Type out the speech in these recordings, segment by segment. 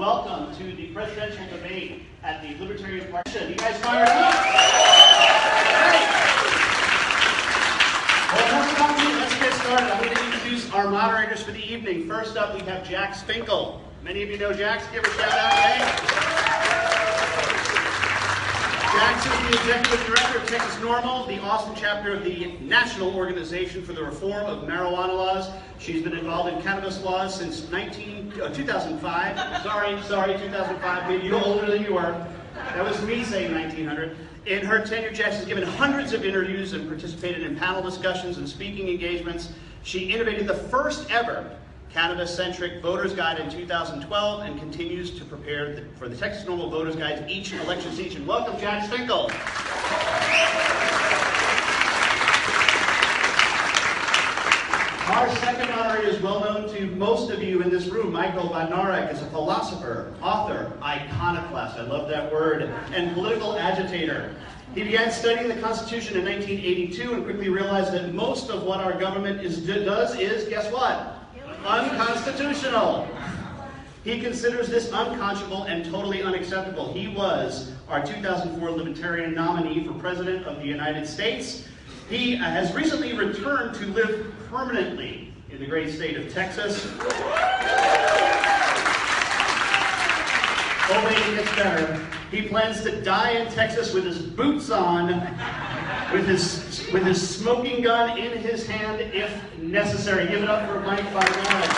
Welcome to the presidential debate at the Libertarian Presedntial. You guys fired up? Great. Well, enough about me. Let's get started. I'm going to introduce our moderators for the evening. First up, we have Jack Finkel. Many of you know Jax. Give her a shout out, Jax is the Executive Director of Texas Normal, the Austin chapter of the National Organization for the Reform of Marijuana Laws. She's been involved in cannabis laws since 2005. Sorry, 2005. Maybe you're older than you are. That was me saying 1900. In her tenure, Jax has given hundreds of interviews and participated in panel discussions and speaking engagements. She innovated the first ever cannabis-centric Voters Guide in 2012 and continues to prepare for the Texas Normal Voters Guide each election season. Welcome, Jack Finkel. Our second moderator is well known to most of you in this room. Michael Badnarek is a philosopher, author, iconoclast, I love that word, and political agitator. He began studying the Constitution in 1982 and quickly realized that most of what our government does is, guess what? Unconstitutional. He considers this unconscionable and totally unacceptable. He was our 2004 Libertarian nominee for President of the United States. He has recently returned to live permanently in the great state of Texas. Oh, wait, it gets better. He plans to die in Texas with his boots on, with his smoking gun in his hand if necessary. Give it up for Mike Feldman.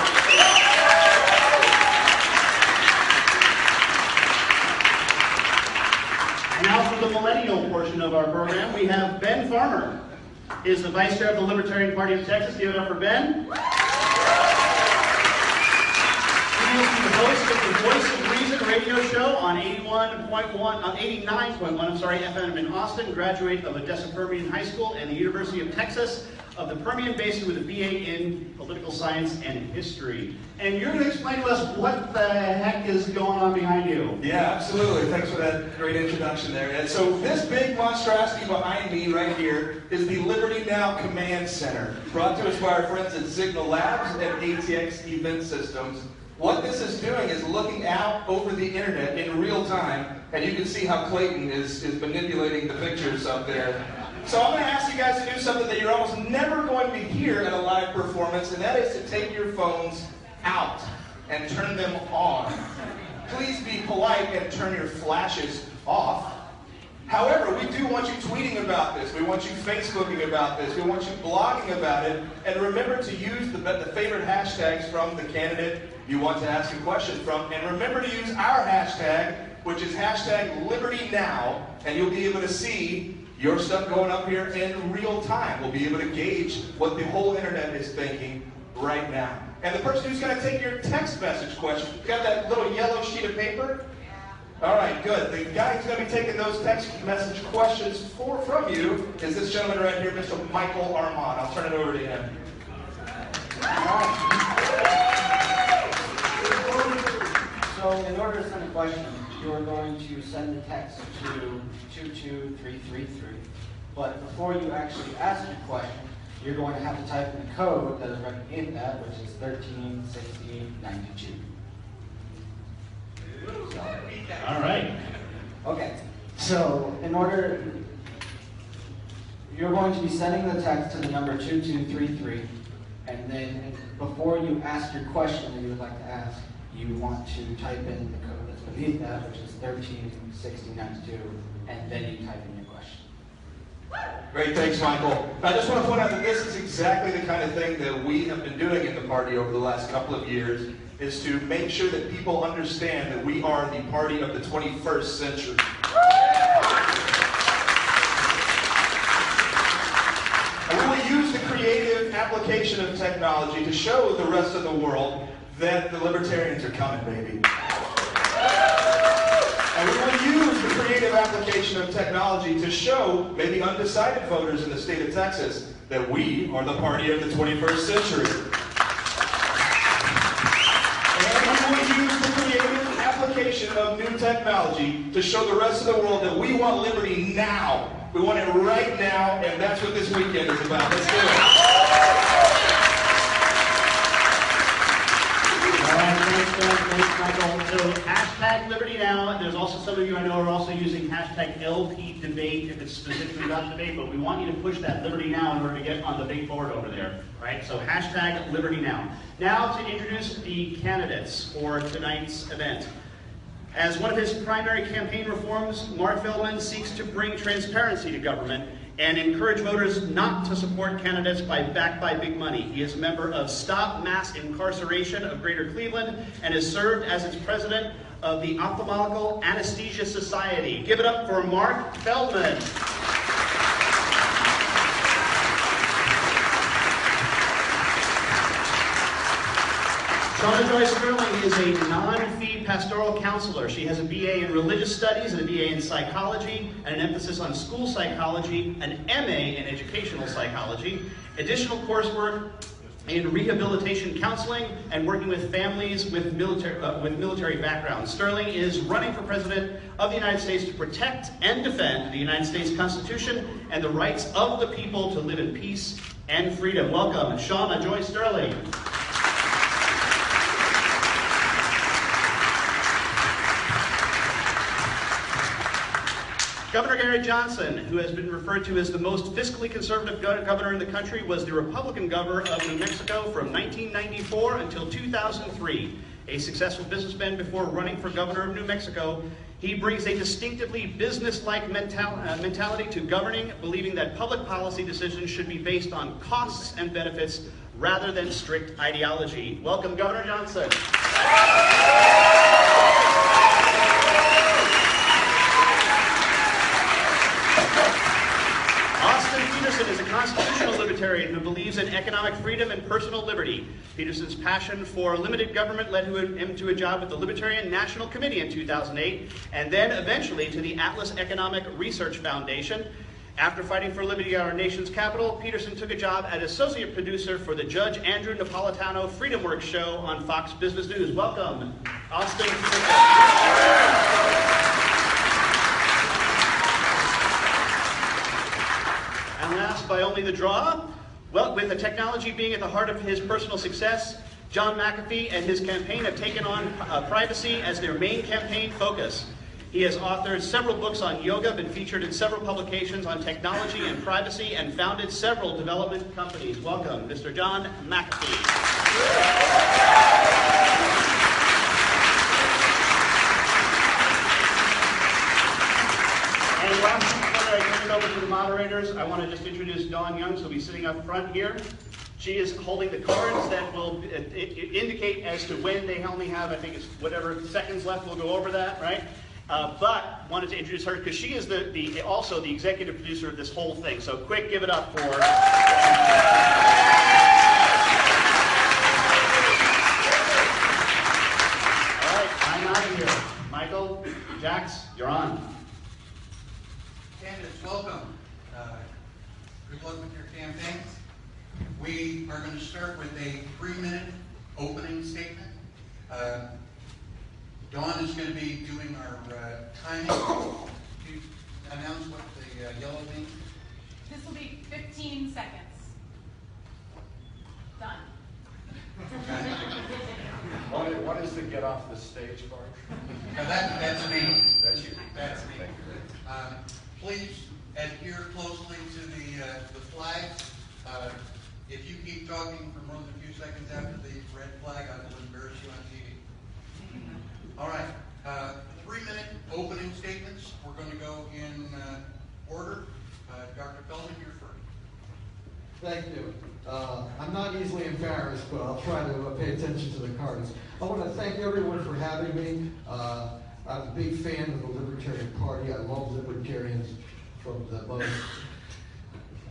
Now for the millennial portion of our program, we have Ben Farmer. He is the Vice Chair of the Libertarian Party of Texas. Give it up for Ben. He is the host of the Voice of Reason radio show on 89.1 FM in Austin, graduate of Odessa Permian High School and the University of Texas of the Permian Basin with a BA in Political Science and History. And you're going to explain to us what the heck is going on behind you. Yeah, absolutely. Thanks for that great introduction there, Ed. So this big monstrosity behind me right here is the Liberty Now Command Center, brought to us by our friends at Signal Labs and ATX Event Systems. What this is doing is looking out over the internet in real time, and you can see how Clayton is manipulating the pictures up there. So I'm going to ask you guys to do something that you're almost never going to hear at a live performance, and that is to take your phones out and turn them on. Please be polite and turn your flashes off. However, we do want you tweeting about this. We want you Facebooking about this. We want you blogging about it. And remember to use the favorite hashtags from the candidate you want to ask a question from. And remember to use our hashtag, which is hashtag LibertyNow, and you'll be able to see your stuff going up here in real time. We'll be able to gauge what the whole internet is thinking right now. And the person who's going to take your text message question, got that little yellow sheet of paper? All right, good. The guy who's going to be taking those text message questions from you is this gentleman right here, Mr. Michael Armand. I'll turn it over to him. So in order to send a question, you are going to send the text to 22333. But before you actually ask your question, you're going to have to type in the code that is right in that, which is 136092. All right. Okay, so in order, you're going to be sending the text to the number 2233, and then before you ask your question that you would like to ask, you want to type in the code that's beneath that, which is 136092, and then you type in your question. Great, thanks, Michael. I just want to point out that this is exactly the kind of thing that we have been doing in the party over the last couple of years, is to make sure that people understand that we are the party of the 21st century. And we will use the creative application of technology to show the rest of the world that the libertarians are coming, baby. And we will use the creative application of technology to show maybe undecided voters in the state of Texas that we are the party of the 21st century. We use the creative application of new technology to show the rest of the world that we want liberty now. We want it right now, and that's what this weekend is about. Let's do it. All right, Thanks, Michael. So hashtag Liberty Now. There's also some of you I know are also using hashtag LP Debate if it's specifically about debate, but we want you to push that Liberty Now in order to get on the big board over there, right? So hashtag Liberty Now. Now to introduce the candidates for tonight's event. As one of his primary campaign reforms, Marc Feldman seeks to bring transparency to government and encourage voters not to support candidates backed by big money. He is a member of Stop Mass Incarceration of Greater Cleveland and has served as its president of the Ophthalmological Anesthesia Society. Give it up for Marc Feldman. Shauna Joy Sterling is a non-fee pastoral counselor. She has a BA in religious studies and a BA in psychology and an emphasis on school psychology, an MA in educational psychology, additional coursework in rehabilitation counseling and working with families with military backgrounds. Sterling is running for president of the United States to protect and defend the United States Constitution and the rights of the people to live in peace and freedom. Welcome, Shauna Joy Sterling. Governor Gary Johnson, who has been referred to as the most fiscally conservative governor in the country, was the Republican governor of New Mexico from 1994 until 2003. A successful businessman before running for governor of New Mexico, he brings a distinctively business-like mentality to governing, believing that public policy decisions should be based on costs and benefits rather than strict ideology. Welcome, Governor Johnson. Austin Petersen is a constitutional libertarian who believes in economic freedom and personal liberty. Petersen's passion for limited government led him to a job with the Libertarian National Committee in 2008, and then eventually to the Atlas Economic Research Foundation. After fighting for liberty at our nation's capital, Petersen took a job as associate producer for the Judge Andrew Napolitano Freedom Works show on Fox Business News. Welcome, Austin Petersen. And last by only the draw, well, with the technology being at the heart of his personal success, John McAfee and his campaign have taken on privacy as their main campaign focus. He has authored several books on yoga, been featured in several publications on technology and privacy, and founded several development companies. Welcome, Mr. John McAfee. And last, before I turn it over to the moderators, I want to just introduce Dawn Young, who will be sitting up front here. She is holding the cards that will indicate as to when they only have, I think it's whatever seconds left, we'll go over that, right? But wanted to introduce her because she is also the executive producer of this whole thing. So quick, give it up for. All right, I'm out of here. Michael, Jax, you're on. Candidates, welcome. Good luck with your campaigns. We are going to start with a 3-minute opening statement. Dawn is going to be doing our timing. Can you announce what the yellow means? This will be 15 seconds. Done. What is the get off the stage part? That's me. That's you. That's me. Please adhere closely to the flags. If you keep talking for more than a few seconds after the red flag, I will embarrass you on TV. All right, 3-minute opening statements. We're going to go in order. Dr. Feldman, you're first. Thank you. I'm not easily embarrassed, but I'll try to pay attention to the cards. I want to thank everyone for having me. I'm a big fan of the Libertarian Party. I love libertarians, from the most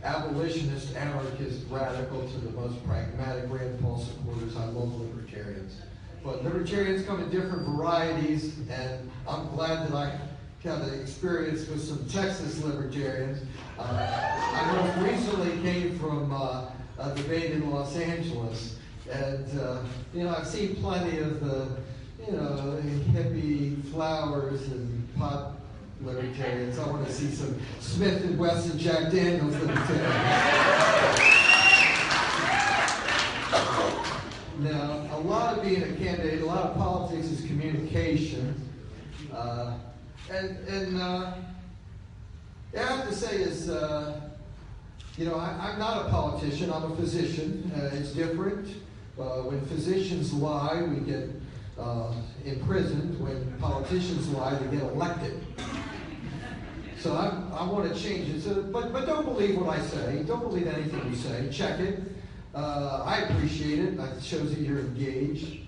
abolitionist, anarchist, radical to the most pragmatic Rand Paul supporters. I love libertarians. But libertarians come in different varieties, and I'm glad that I have an experience with some Texas libertarians. I most recently came from a debate in Los Angeles, and I've seen plenty of the hippie flowers and pop libertarians. I want to see some Smith and Wesson, Jack Daniels libertarians. Now, a lot of of being a candidate, a lot of politics is communication. I have to say is, I'm not a politician, I'm a physician. It's different. When physicians lie, we get imprisoned. When politicians lie, they get elected. So I want to change it. So, but don't believe what I say. Don't believe anything we say. Check it. I appreciate it. It shows that you're engaged.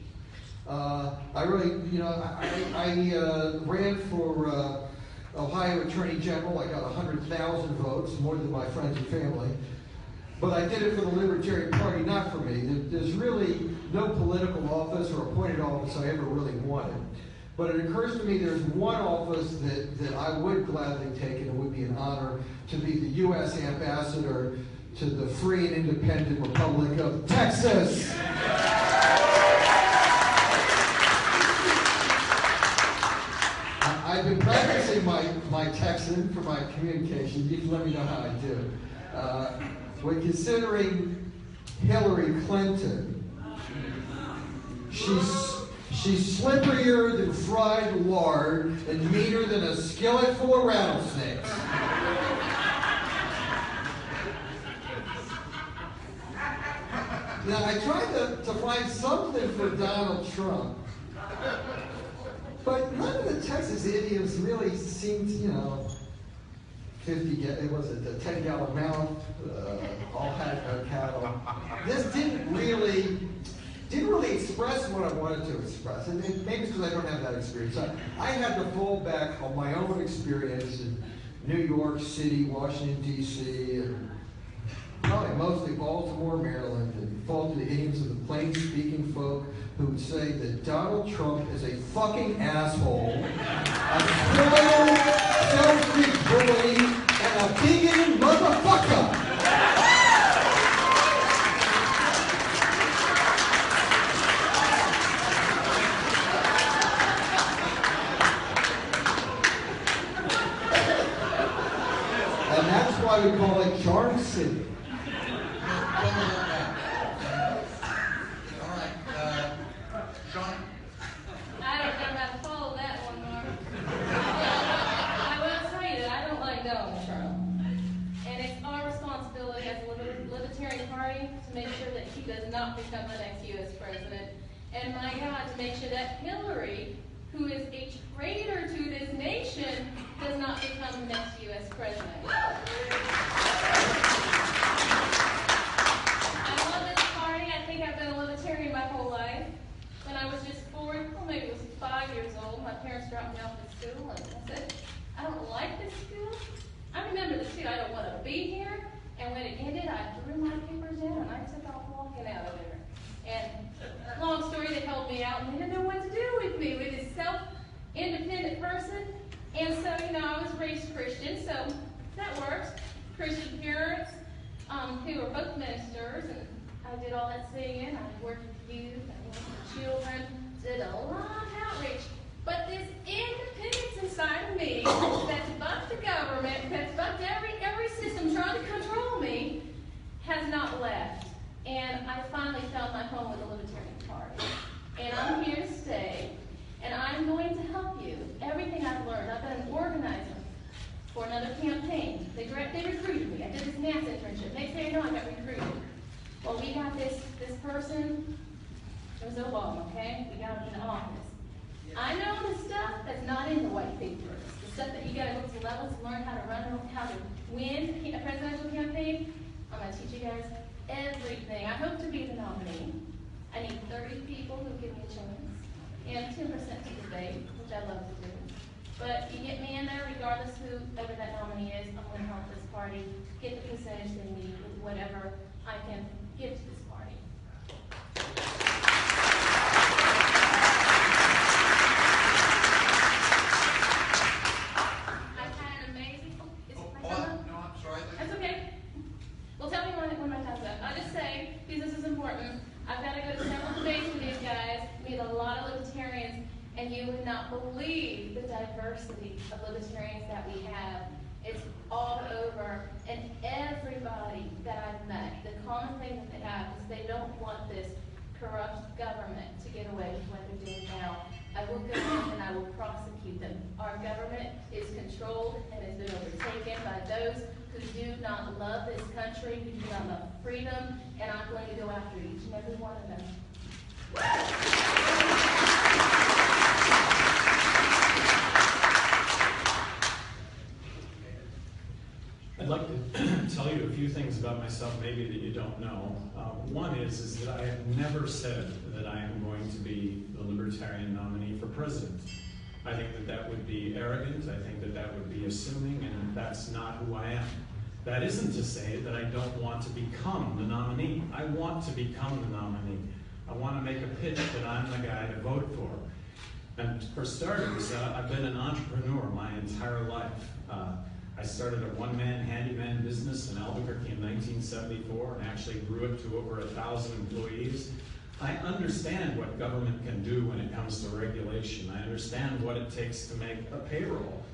I really, I ran for Ohio Attorney General. I got 100,000 votes, more than my friends and family. But I did it for the Libertarian Party, not for me. There's really no political office or appointed office I ever really wanted. But it occurs to me there's one office that I would gladly take, and it would be an honor to be the U.S. ambassador to the free and independent Republic of Texas. I've been practicing my Texan for my communication. You can let me know how I do. When considering Hillary Clinton, she's slipperier than fried lard and meaner than a skillet full of rattlesnakes. Now, I tried to find something for Donald Trump, but none of the Texas idioms really seemed, 10-gallon mouth, all had no cattle. This didn't really express what I wanted to express, and maybe it's because I don't have that experience. I had to fall back on my own experience in New York City, Washington, D.C., and probably mostly Baltimore, Maryland, and fall to the idioms of the plain-speaking folk who would say that Donald Trump is a fucking asshole, a spoiled, selfish bully, and a bigoted motherfucker. And that's why we call it Charm City. I don't know how to follow that one, Marc. I will tell you that I don't like Donald Trump. And it's our responsibility as a Libertarian Party to make sure that he does not become the next U.S. president. And my God, to make sure that Hillary, who is a traitor to this nation, does not become the next U.S. president. I love this party. I think I've been a Libertarian my whole life. When I was just 4, well, maybe it was 5 years old, my parents dropped me off at school, and I said, I don't like this school. I remember this too, I don't want to be here. And when it ended, I threw my papers in, and I took off walking out of there. And long story, they held me out, and they didn't know what to do with me, with this self-independent person. And so, I was raised Christian, so that works. Christian parents, who were both ministers, and I did all that singing. I worked with youth, I worked with children, did a lot of outreach. But this independence inside of me that's bucked the government, that's bucked every system trying to control me, has not left. And I finally found my home with the Libertarian Party. And I'm here to stay. And I'm going to help you. Everything I've learned. I've been an organizer for another campaign. They recruited me. I did this math internship. Next thing I know, I got recruited. Well, we got this person. It was Obama, okay? We got him in office. I know the stuff that's not in the white papers. The stuff that you got to go to levels to learn how to win a presidential campaign. I'm going to teach you guys everything. I hope to be the nominee. I need 30 people who give me a chance. And 10% to debate, which I love to do. But you get me in there, regardless whoever that nominee is, I'm going to help this party get the percentage they need with whatever I can give to this party. I've had an amazing... No, I'm sorry. That's okay. Well, tell me when my time's up. I'll just say, because this is important, I've got to go to several debates with these guys, meet a lot of libertarians, and you would not believe the diversity of libertarians that we have. It's all over, and everybody that I've met, the common thing that they have is they don't want this corrupt government to get away with what they're doing now. I will go in and I will prosecute them. Our government is controlled and has been overtaken by those who do not love this country, who do not love freedom, and I'm going to go after each and every one of them. I'd like to tell you a few things about myself maybe that you don't know. One is that I have never said that I am going to be the Libertarian nominee for president. I think that that would be arrogant, I think that that would be assuming, and that's not who I am. That isn't to say that I don't want to become the nominee. I want to become the nominee. I want to make a pitch that I'm the guy to vote for. And for starters, I've been an entrepreneur my entire life. I started a one-man handyman business in Albuquerque in 1974 and actually grew it to over 1,000 employees. I understand what government can do when it comes to regulation. I understand what it takes to make a payroll.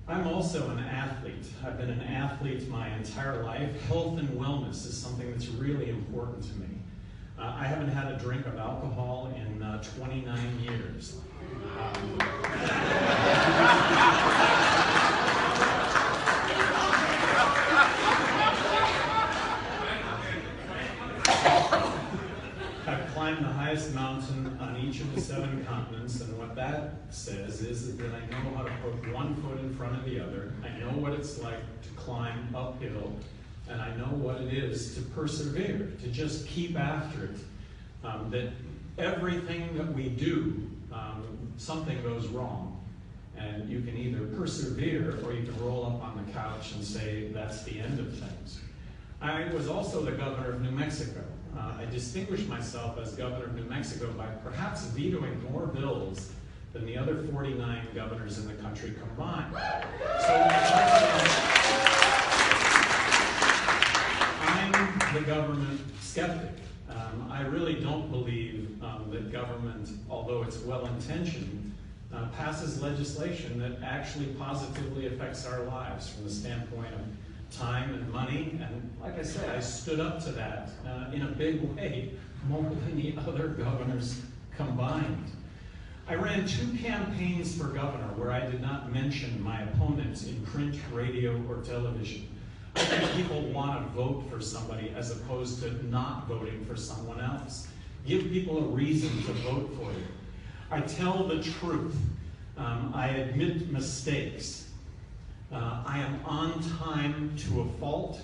I'm also an athlete. I've been an athlete my entire life. Health and wellness is something that's really important to me. I haven't had a drink of alcohol in 29 years. I've climbed the highest mountain on each of the 7 continents, and what that says is that I know how to put one foot in front of the other. I know what it's like to climb uphill, and I know what it is to persevere, to just keep after it. That everything that we do, something goes wrong, and you can either persevere or you can roll up on the couch and say that's the end of things. I was also the governor of New Mexico. I distinguished myself as governor of New Mexico by perhaps vetoing more bills than the other 49 governors in the country combined. So I'm the government skeptic. I really don't believe that government, although it's well-intentioned, passes legislation that actually positively affects our lives from the standpoint of time and money. And like I said, I stood up to that in a big way, more than the other governors combined. I ran 2 campaigns for governor where I did not mention my opponents in print, radio, or television. I think people want to vote for somebody as opposed to not voting for someone else. Give people a reason to vote for you. I tell the truth. I admit mistakes. I am on time to a fault.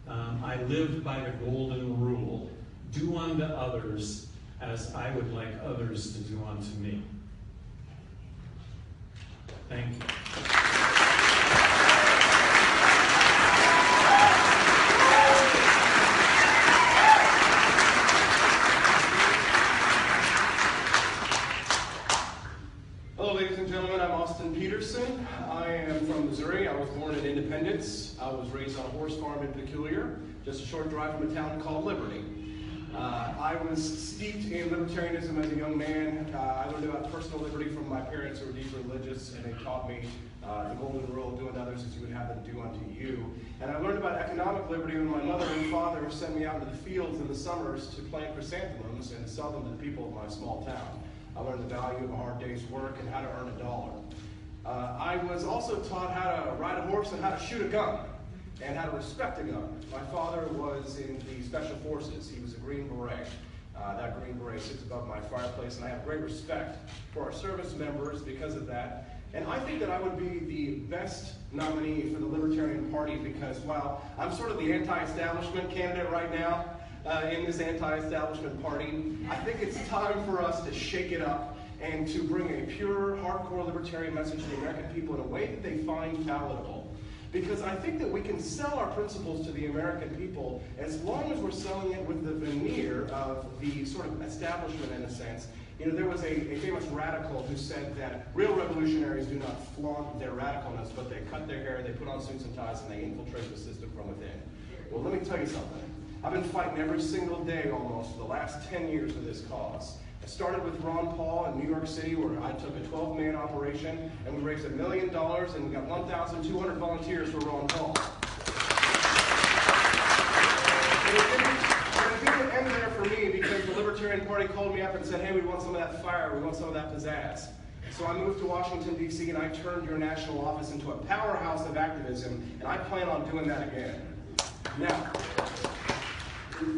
I live by the golden rule. Do unto others as I would like others to do unto me. Thank you. Hello, ladies and gentlemen. I'm Austin Petersen. I am from Missouri. I was born in Independence. I was raised on a horse farm in Peculiar, just a short drive from a town called Liberty. I was steeped in libertarianism as a young man. I learned about personal liberty from my parents who were deeply religious, and they taught me the golden rule of do unto others as you would have them do unto you. And I learned about economic liberty when my mother and father sent me out into the fields in the summers to plant chrysanthemums and sell them to the people of my small town. I learned the value of a hard day's work and how to earn $1. I was also taught how to ride a horse and how to shoot a gun and how to respect a gun. My father was in the Special Forces. He was a Green Beret. That Green Beret sits above my fireplace, and I have great respect for our service members because of that. And I think that I would be the best nominee for the Libertarian Party because while I'm sort of the anti-establishment candidate right now, in this anti-establishment party, I think it's time for us to shake it up and to bring a pure, hardcore libertarian message to the American people in a way that they find palatable. Because I think that we can sell our principles to the American people as long as we're selling it with the veneer of the sort of establishment in a sense. You know, there was a famous radical who said that real revolutionaries do not flaunt their radicalness, but they cut their hair, they put on suits and ties, and they infiltrate the system from within. Well, let me tell you something. I've been fighting every single day almost for the last 10 years for this cause. I started with Ron Paul in New York City where I took a 12-man operation and we raised $1 million and we got 1,200 volunteers for Ron Paul. But it didn't end there for me Libertarian Party called me up and said, hey, we want some of that fire, we want some of that pizzazz. So I moved to Washington, D.C., and I turned your national office into a powerhouse of activism, and I plan on doing that again. Now,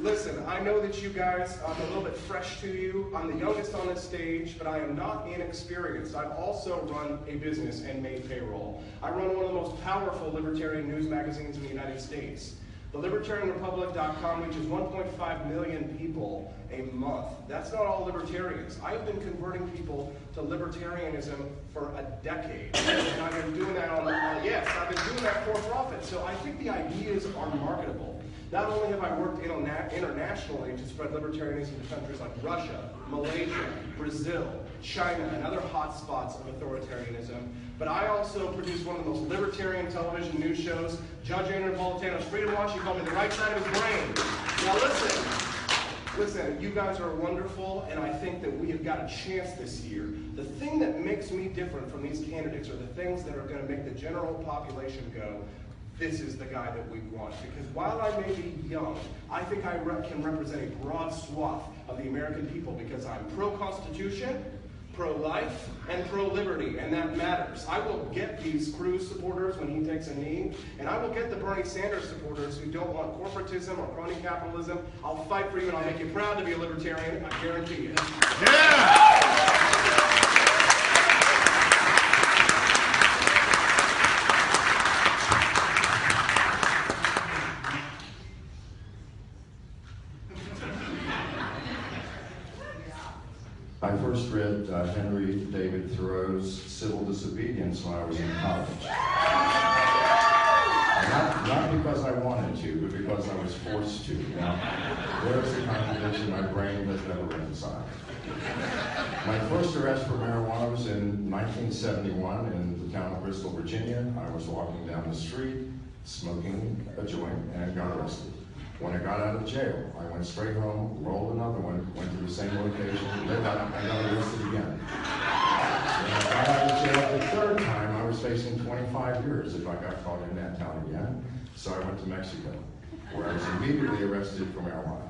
listen, I know that you guys, I'm a little bit fresh to you. I'm the youngest on this stage, but I am not inexperienced. I've also run a business and made payroll. I run one of the most powerful libertarian news magazines in the United States. The LibertarianRepublic.com reaches 1.5 million people a month. That's not all libertarians. I've been converting people to libertarianism for a decade. And I've been doing that I've been doing that for profit. So I think the ideas are marketable. Not only have I worked internationally to spread libertarianism to countries like Russia, Malaysia, Brazil, China, and other hotspots of authoritarianism, but I also produce one of the most libertarian television news shows, Judge Andrew Napolitano's Freedom Watch. He called me the right side of his brain. Now listen, you guys are wonderful, and I think that we have got a chance this year. The thing that makes me different from these candidates are the things that are going to make the general population go, this is the guy that we want. Because while I may be young, I think I can represent a broad swath of the American people because I'm pro-Constitution, pro-life, and pro-liberty, and that matters. I will get these Cruz supporters when he takes a knee, and I will get the Bernie Sanders supporters who don't want corporatism or crony capitalism. I'll fight for you, and I'll make you proud to be a libertarian, I guarantee you. Yeah! I first read Henry David Thoreau's Civil Disobedience when I was in college. Not because I wanted to, but because I was forced to. Now, there's a contradiction my brain has never reconciled. My first arrest for marijuana was in 1971 in the town of Bristol, Virginia. I was walking down the street, smoking a joint, and got arrested. When I got out of jail, I went straight home, rolled another one, went to the same location, and got arrested again. When I got out of jail the third time, I was facing 25 years if I got caught in that town again. So I went to Mexico, where I was immediately arrested for marijuana.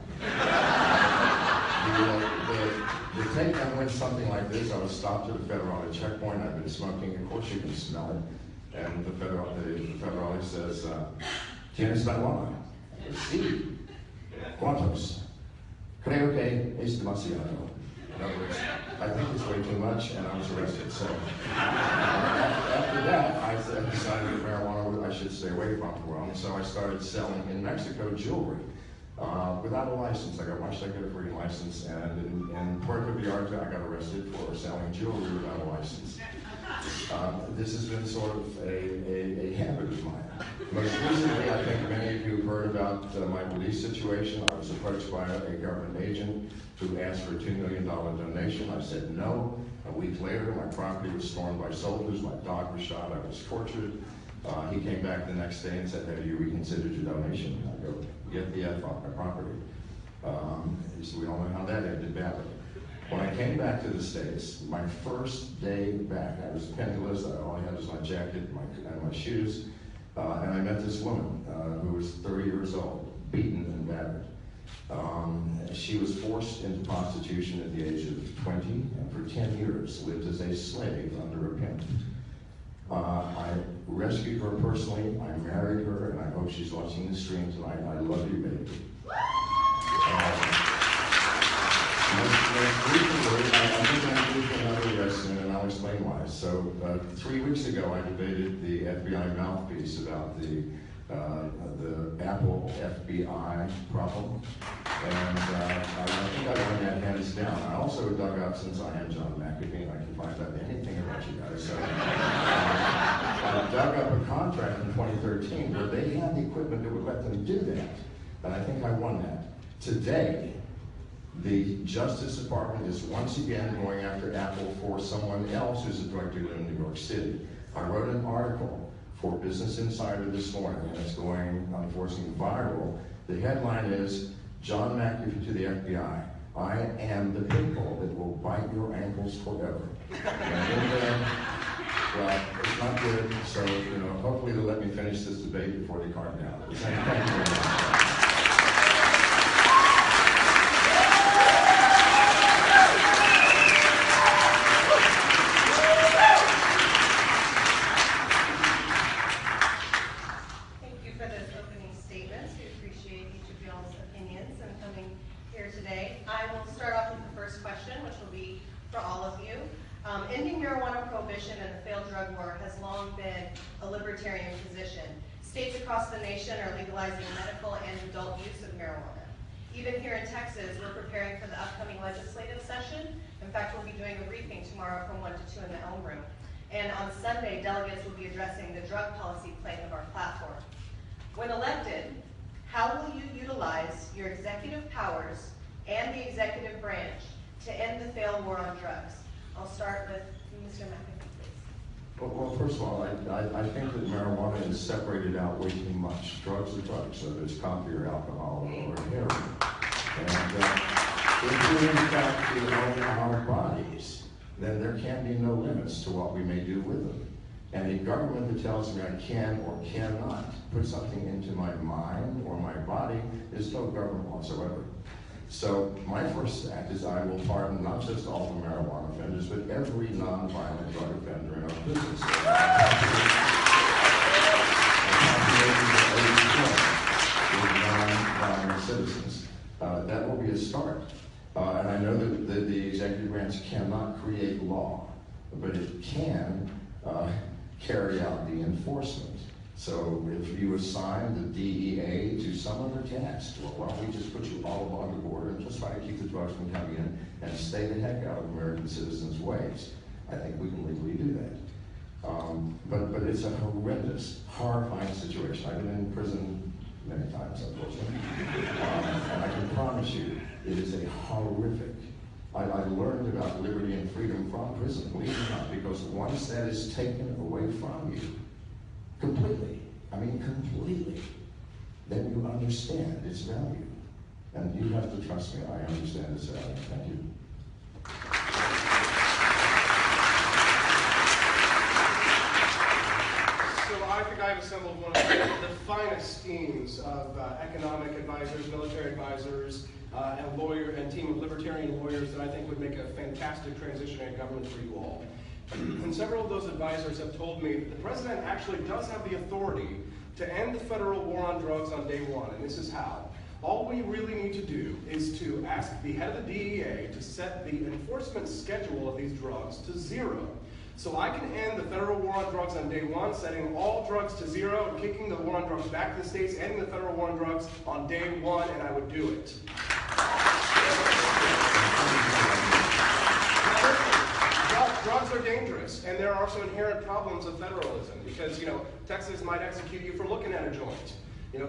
The take on went something like this. I was stopped at a federale checkpoint. I've been smoking. Of course, you can smell it. And the federale says, "¿Tienes marijuana?" Sí. ¿Cuántos? Creo que es demasiado. In other words, I think it's way too much, and I was arrested. So after that, I decided that marijuana I should stay away from for a while. So I started selling in Mexico jewelry without a license. I got my second license, and in Puerto Vallarta, I got arrested for selling jewelry without a license. This has been sort of a habit of mine. Most recently, I think many of you have heard about my police situation. I was approached by a government agent who asked for a $2 million donation. I said no. A week later, my property was stormed by soldiers. My dog was shot. I was tortured. He came back the next day and said, "Have you reconsidered your donation?" I go, "Get the F off my property." He said, "We all know how that ended badly." When I came back to the States, my first day back, I was penniless. All I had was my jacket and my shoes. And I met this woman who was 30 years old, beaten and battered. She was forced into prostitution at the age of 20, and for 10 years lived as a slave under a pimp. I rescued her personally. I married her, and I hope she's watching the stream tonight. I love you, baby. Most recently, I think I'm due for another arrest, and I'll explain why. So 3 weeks ago, I debated the FBI mouthpiece about the Apple FBI problem, and I think I won that hands down. I also dug up, since I am John McAfee, and I can find out anything about you guys, so I dug up a contract in 2013 where they had the equipment that would let them do that, and I think I won that. Today, the Justice Department is once again going after Apple for someone else who's a drug dealer in New York City. I wrote an article for Business Insider this morning, and it's going, unfortunately, viral. The headline is, "John McAfee to the FBI. I am the pit bull that will bite your ankles forever." Well, it's not good, so, hopefully they'll let me finish this debate before they cart me out. Thank you very much. Ending marijuana prohibition and the failed drug war has long been a libertarian position. States across the nation are legalizing medical and adult use of marijuana. Even here in Texas, we're preparing for the upcoming legislative session. In fact, we'll be doing a briefing tomorrow from 1 to 2 in the Elm Room. And on Sunday, delegates will be addressing the drug policy plank of our platform. When elected, how will you utilize your executive powers and the executive branch to end the failed war on drugs? I'll start with Mr. McAfee, please. Well, first of all, I think that marijuana is separated out way too much. Drugs are drugs, whether it's coffee or alcohol or heroin. And if we in fact we own our bodies, then there can be no limits to what we may do with them. And a government that tells me I can or cannot put something into my mind or my body is no government whatsoever. So my first act is I will pardon not just all the marijuana offenders, but every non-violent drug offender in our business. Non-violent citizens. That will be a start. And I know that the executive branch cannot create law, but it can carry out the enforcement. So if you assign the DEA to some other task, well, why don't we just put you all along the border and just try to keep the drugs from coming in and stay the heck out of American citizens' ways? I think we can legally do that. But it's a horrendous, horrifying situation. I've been in prison many times, unfortunately. And I can promise you, it is a horrific. I learned about liberty and freedom from prison, believe it or not, because once that is taken away from you, completely, I mean completely, then you understand its value. And you have to trust me, I understand its value. Thank you. So I think I've assembled one of the finest teams of economic advisors, military advisors, and team of libertarian lawyers that I think would make a fantastic transition in government for you all. And several of those advisors have told me that the president actually does have the authority to end the federal war on drugs on day one, and this is how. All we really need to do is to ask the head of the DEA to set the enforcement schedule of these drugs to 0. So I can end the federal war on drugs on day one, setting all drugs to 0 and kicking the war on drugs back to the states, ending the federal war on drugs on day 1, and I would do it. Drugs are dangerous, and there are some inherent problems of federalism because, Texas might execute you for looking at a joint.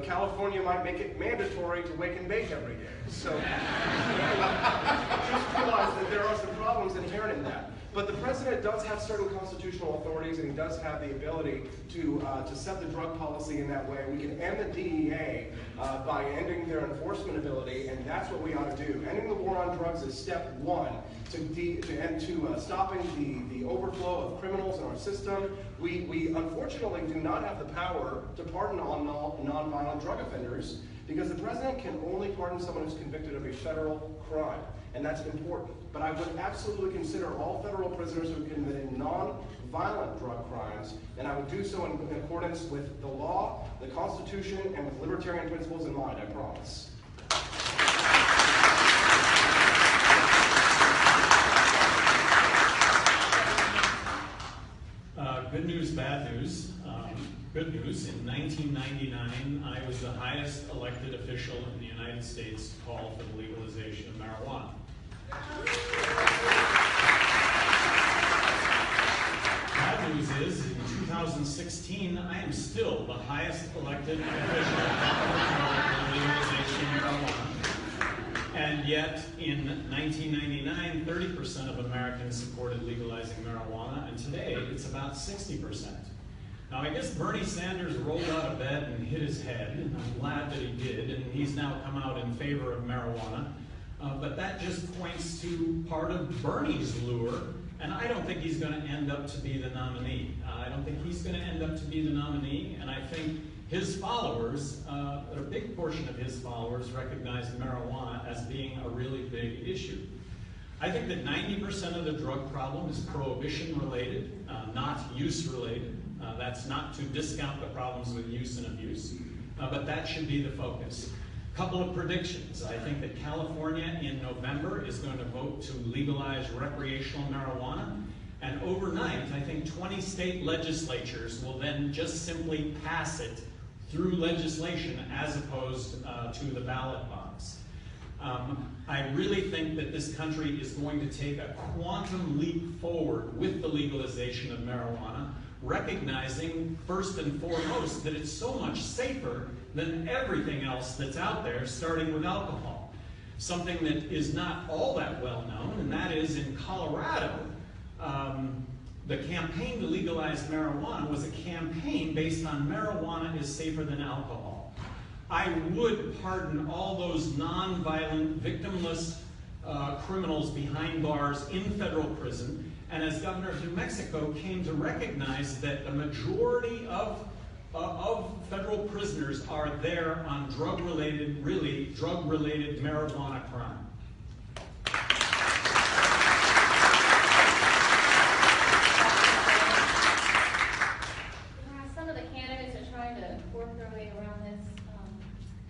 California might make it mandatory to wake and bake every day. So just realize that there are some problems inherent in that. But the president does have certain constitutional authorities, and he does have the ability to set the drug policy in that way. We can end the DEA by ending their enforcement ability, and that's what we ought to do. Ending the war on drugs is step 1 to stopping the overflow of criminals in our system. We unfortunately do not have the power to pardon all non-violent drug offenders because the president can only pardon someone who's convicted of a federal crime, and that's important. But I would absolutely consider all federal prisoners who committed non-violent drug crimes, and I would do so in accordance with the law, the Constitution, and with libertarian principles in mind, I promise. Good news, bad news. Good news, in 1999, I was the highest elected official in the United States to call for the legalization of marijuana. Bad news is, in 2016, I am still the highest elected official for the legalization of marijuana. And yet, in 1999, 30% of Americans supported legalizing marijuana, and today it's about 60%. Now, I guess Bernie Sanders rolled out of bed and hit his head, and I'm glad that he did, and he's now come out in favor of marijuana. But that just points to part of Bernie's lure, and I don't think he's going to end up to be the nominee. I don't think he's going to end up to be the nominee, and I think his followers, a big portion of his followers, recognize marijuana as being a really big issue. I think that 90% of the drug problem is prohibition-related, not use-related. That's not to discount the problems with use and abuse, but that should be the focus. Couple of predictions. I think that California in November is going to vote to legalize recreational marijuana. think 20 state legislatures will then just simply pass it through legislation as opposed to the ballot box. I really think that this country is going to take a quantum leap forward with the legalization of marijuana, recognizing first and foremost that it's so much safer than everything else that's out there, starting with alcohol. Something that is not all that well known, and that is in Colorado, the campaign to legalize marijuana was a campaign based on marijuana is safer than alcohol. I would pardon all those non-violent, victimless criminals behind bars in federal prison, and as governor of New Mexico came to recognize that the majority of federal prisoners are there on drug-related marijuana crime. Some of the candidates are trying to work their way around this.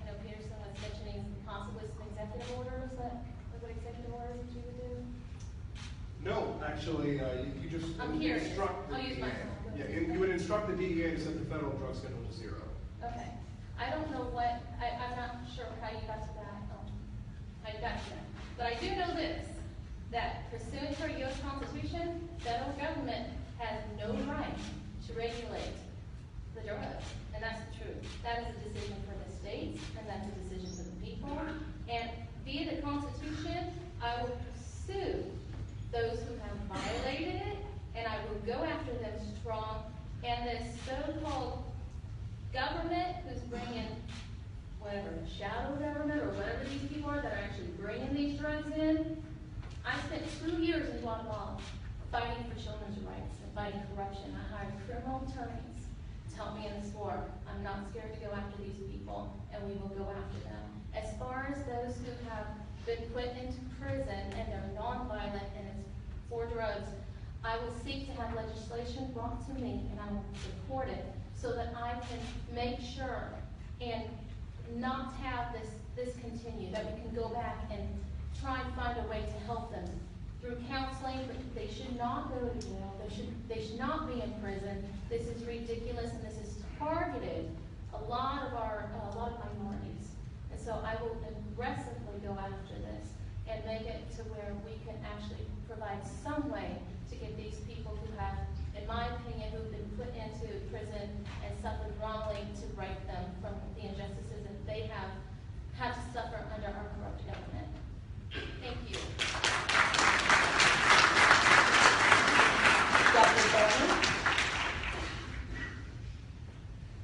I know Petersen was mentioning possibly some executive orders. What executive orders would you do? No, actually, you just I'm curious. instruct the I'll use DEA. my phone. Yeah, you would instruct the DEA to set the federal drug schedule to 0. Okay. I don't know what, I'm not sure how you got to that, how you got to that. But I do know this, that pursuant to our U.S. Constitution, federal government has no right to regulate the drugs. And that's the truth. That is a decision for the states, and that's a decision for the people. And via the Constitution, I will pursue those who have violated it, and I will go after them strong. And this so-called government who's bringing whatever, shadow government or whatever these people are that are actually bringing these drugs in. I spent 2 years in Guatemala fighting for children's rights and fighting corruption. I hired criminal attorneys to help me in this war. I'm not scared to go after these people, and we will go after them. As far as those who have been put into prison and they're nonviolent and it's for drugs, I will seek to have legislation brought to me, and I will support it so that I can make sure and not have this continue, that we can go back and try and find a way to help them through counseling. But they should not go to jail. They should not be in prison. This is ridiculous, and this is targeted a lot of minorities. And so I will aggressively go after this and make it to where we can actually provide some way to get these people who have, in my opinion, who've been put into prison and suffered wrongly, to right them from the injustices that they have had to suffer under our corrupt government. Thank you. Dr. Feldman?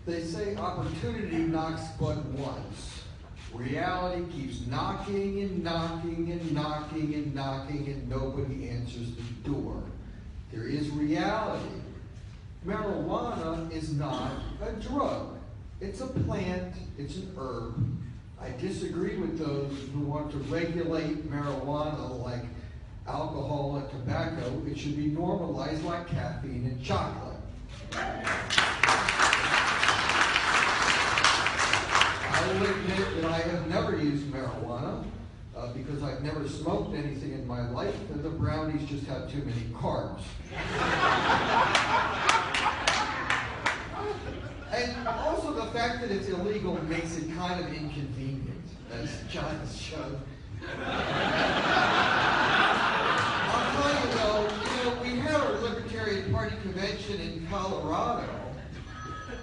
They say opportunity knocks but once. Reality keeps knocking and knocking and knocking and knocking, and nobody answers the door. There is reality. Marijuana is not a drug. It's a plant. It's an herb. I disagree with those who want to regulate marijuana like alcohol and tobacco. It should be normalized like caffeine and chocolate. I will admit that I have never used marijuana because I've never smoked anything in my life, and the brownies just have too many carbs. And also the fact that it's illegal makes it kind of inconvenient, as John has shown. I'll tell you though, we had our Libertarian Party convention in Colorado,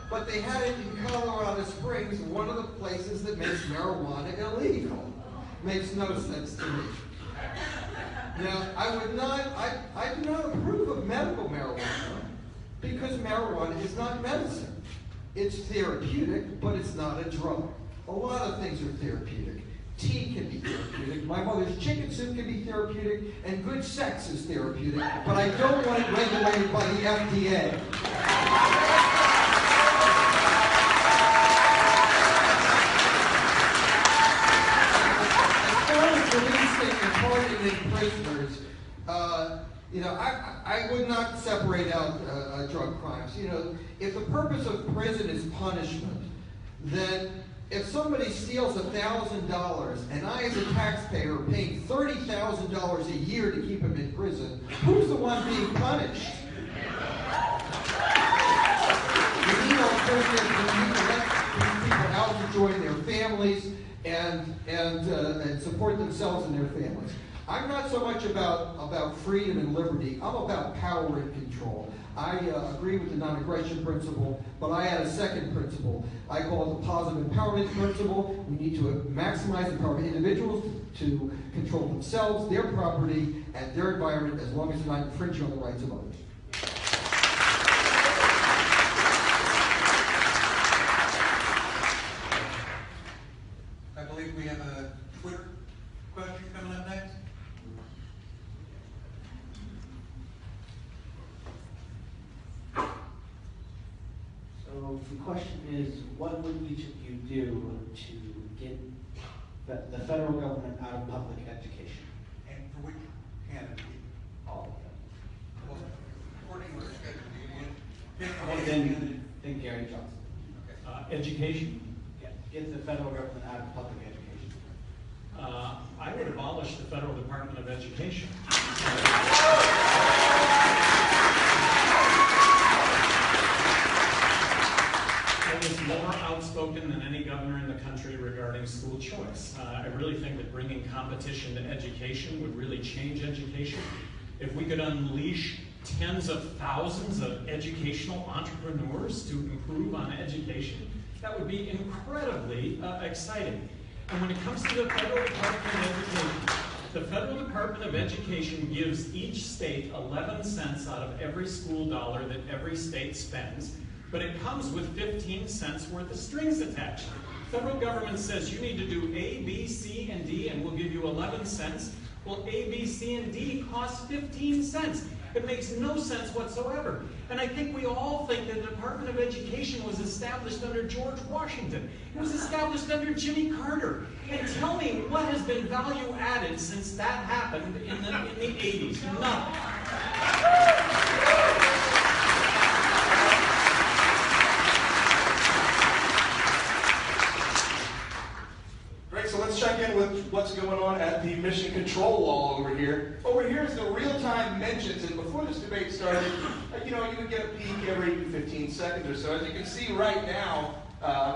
but they had it in Colorado Springs, one of the places that makes marijuana illegal. Makes no sense to me. Now, I do not approve of medical marijuana because marijuana is not medicine. It's therapeutic, but it's not a drug. A lot of things are therapeutic. Tea can be therapeutic. My mother's chicken soup can be therapeutic, and good sex is therapeutic, but I don't want it regulated by the FDA. Releasing and pardoning prisoners, I would not separate out drug crimes. If the purpose of prison is punishment, then if somebody steals $1,000 and I as a taxpayer are paying $30,000 a year to keep him in prison, who's the one being punished? is we need to let these people out to join their families and support themselves and their families. I'm not so much about freedom and liberty. I'm about power and control. I agree with the non-aggression principle, but I add a second principle. I call it the positive empowerment principle. We need to maximize the power of individuals to control themselves, their property, and their environment as long as they're not infringing on the rights of others. I believe we have a Twitter question coming up next. So the question is, what would each of you do to get the federal government out of public education? And for which candidate? All of Well, according to our schedule, you them. Then Gary Johnson. Education. Yeah. Get the federal government out of public education. I would abolish the Federal Department of Education. I was more outspoken than any governor in the country regarding school choice. I really think that bringing competition to education would really change education. If we could unleash tens of thousands of educational entrepreneurs to improve on education, that would be incredibly exciting. And when it comes to the Federal Department of Education, the Federal Department of Education gives each state 11 cents out of every school dollar that every state spends, but it comes with 15 cents worth of strings attached. The federal government says you need to do A, B, C, and D, and we'll give you 11 cents. Well, A, B, C, and D cost 15 cents. It makes no sense whatsoever. And I think we all think that the Department of Education was established under George Washington. It was established under Jimmy Carter. And tell me what has been value added since that happened in the 80s? None. Great, so let's check in with what's going on at the mission control wall over here. Over here is the real-time mentions, and before this debate started, you would get a peek every 15 seconds or so. As you can see right now,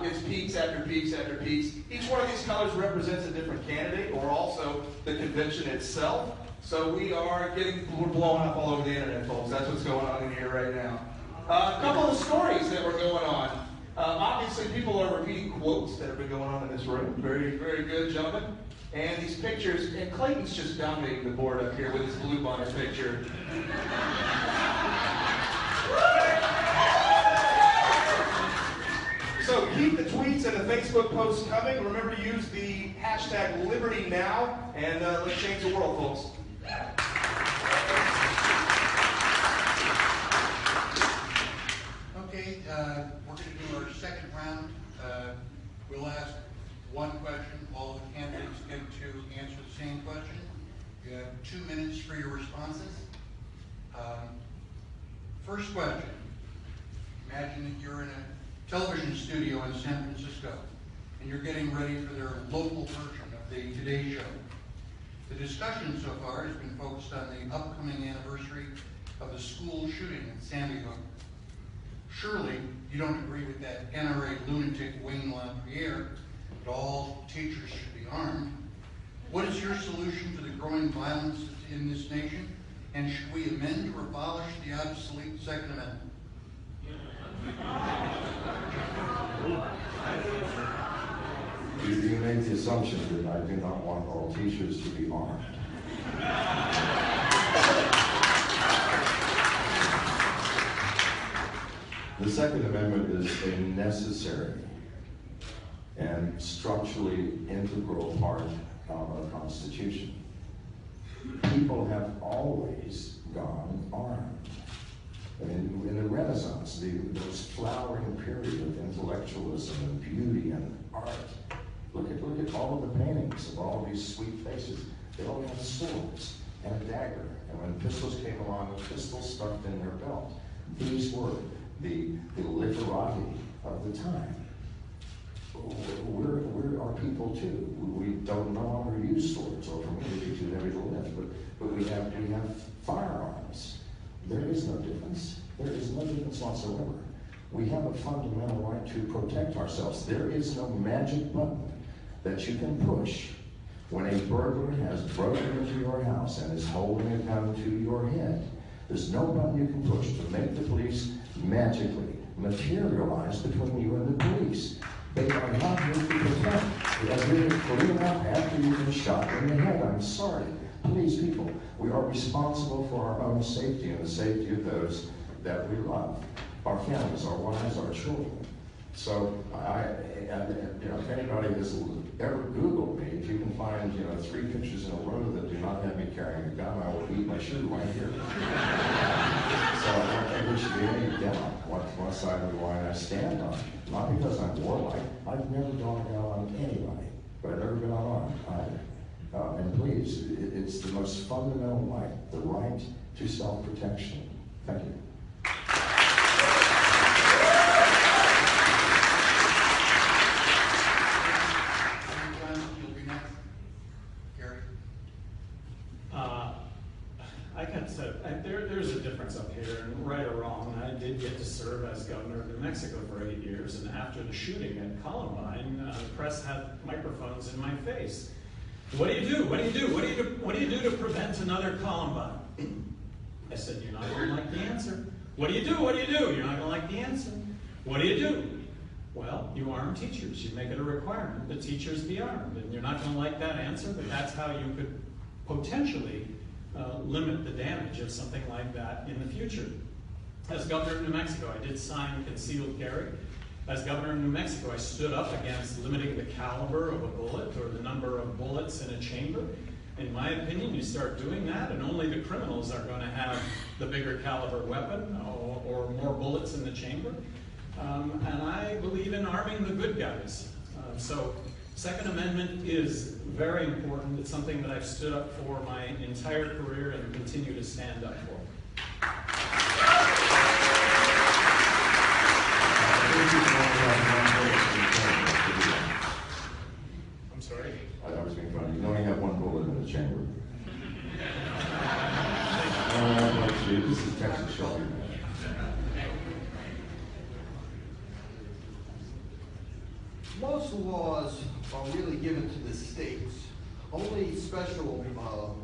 it's peaks after peaks after peaks. Each one of these colors represents a different candidate or also the convention itself. So we're blowing up all over the internet, folks. That's what's going on in here right now. A couple of the stories that were going on. Obviously, people are repeating quotes that have been going on in this room. Very, very good, gentlemen. And these pictures, and Clayton's just dominating the board up here with his blue bonnet picture. So keep the tweets and the Facebook posts coming. Remember to use the hashtag LibertyNow, and let's change the world, folks. Okay, we're going to do our second round. We'll ask one question. All the candidates get to answer the same question. You have 2 minutes for your responses. First question. Imagine that you're in a television studio in San Francisco, and you're getting ready for their local version of the Today Show. The discussion so far has been focused on the upcoming anniversary of the school shooting at Sandy Hook. Surely you don't agree with that NRA lunatic Wayne LaPierre that all teachers should be armed. What is your solution to the growing violence in this nation? And should we amend or abolish the obsolete Second Amendment? You make the assumption that I do not want all teachers to be armed. The Second Amendment is a necessary and structurally integral part of our Constitution. People have always gone armed. In the Renaissance, those flowering period of intellectualism and beauty and art. Look at all of the paintings of all of these sweet faces. They all had swords and a dagger. And when pistols came along, a pistol stuffed in their belt. These were the literati of the time. We're our people too. We don't no longer use swords, or for me, it's too heavy to lift, but we have firearms. There is no difference. There is no difference whatsoever. We have a fundamental right to protect ourselves. There is no magic button that you can push when a burglar has broken into your house and is holding a gun to your head. There's no button you can push to make the police magically materialize between you and the police. They are not here to protect. They are here to clean up after you've been shot in the head. I'm sorry. Please, people, we are responsible for our own safety and the safety of those that we love. Our families, our wives, our children. So, if anybody has ever Googled me, if you can find, 3 pictures in a row that do not have me carrying a gun, I will eat my shoe right here. So I don't think there should be any doubt what side of the line I stand on. Not because I'm warlike. I've never gone down on anybody, but I've never been unarmed either. And please, it's the most fundamental right, the right to self-protection. Thank you. There's a difference up here, and right or wrong, I did get to serve as governor of New Mexico for 8 years, and after the shooting at Columbine, the press had microphones in my face. What do you do? What do you do? What do you do to prevent another Columbine? I said, you're not going to like the answer. What do you do? What do you do? You're not going to like the answer. What do you do? Well, you arm teachers. You make it a requirement that teachers be armed, and you're not going to like that answer, but that's how you could potentially limit the damage of something like that in the future. As governor of New Mexico, I did sign concealed carry. As governor of New Mexico, I stood up against limiting the caliber of a bullet or the number of bullets in a chamber. In my opinion, you start doing that, and only the criminals are going to have the bigger caliber weapon or more bullets in the chamber. And I believe in arming the good guys. So Second Amendment is very important. It's something that I've stood up for my entire career and continue to stand up for. I'm sorry? I was being funny. You only have 1 bullet in the chamber. This is Texas Shelby. Most laws are really given to the states. Only special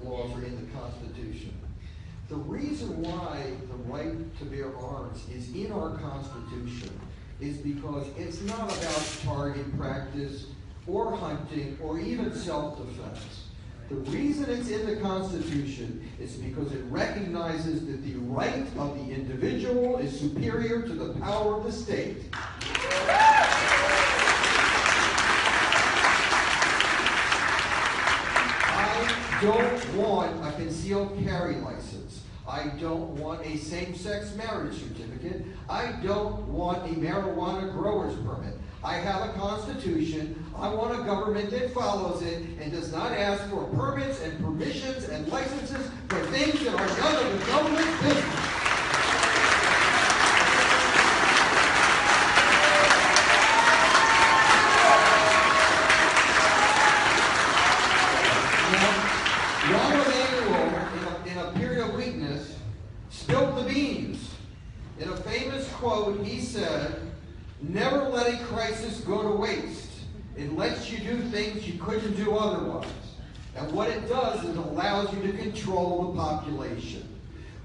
laws are in the Constitution. The reason why the right to bear arms is in our Constitution is because it's not about target practice or hunting or even self-defense. The reason it's in the Constitution is because it recognizes that the right of the individual is superior to the power of the state. I don't want a concealed carry license. I don't want a same-sex marriage certificate. I don't want a marijuana grower's permit. I have a constitution. I want a government that follows it and does not ask for permits and permissions and licenses for things that are none of the government's business. Spilled the beans. In a famous quote, he said, "Never let a crisis go to waste. It lets you do things you couldn't do otherwise." And what it does is it allows you to control the population.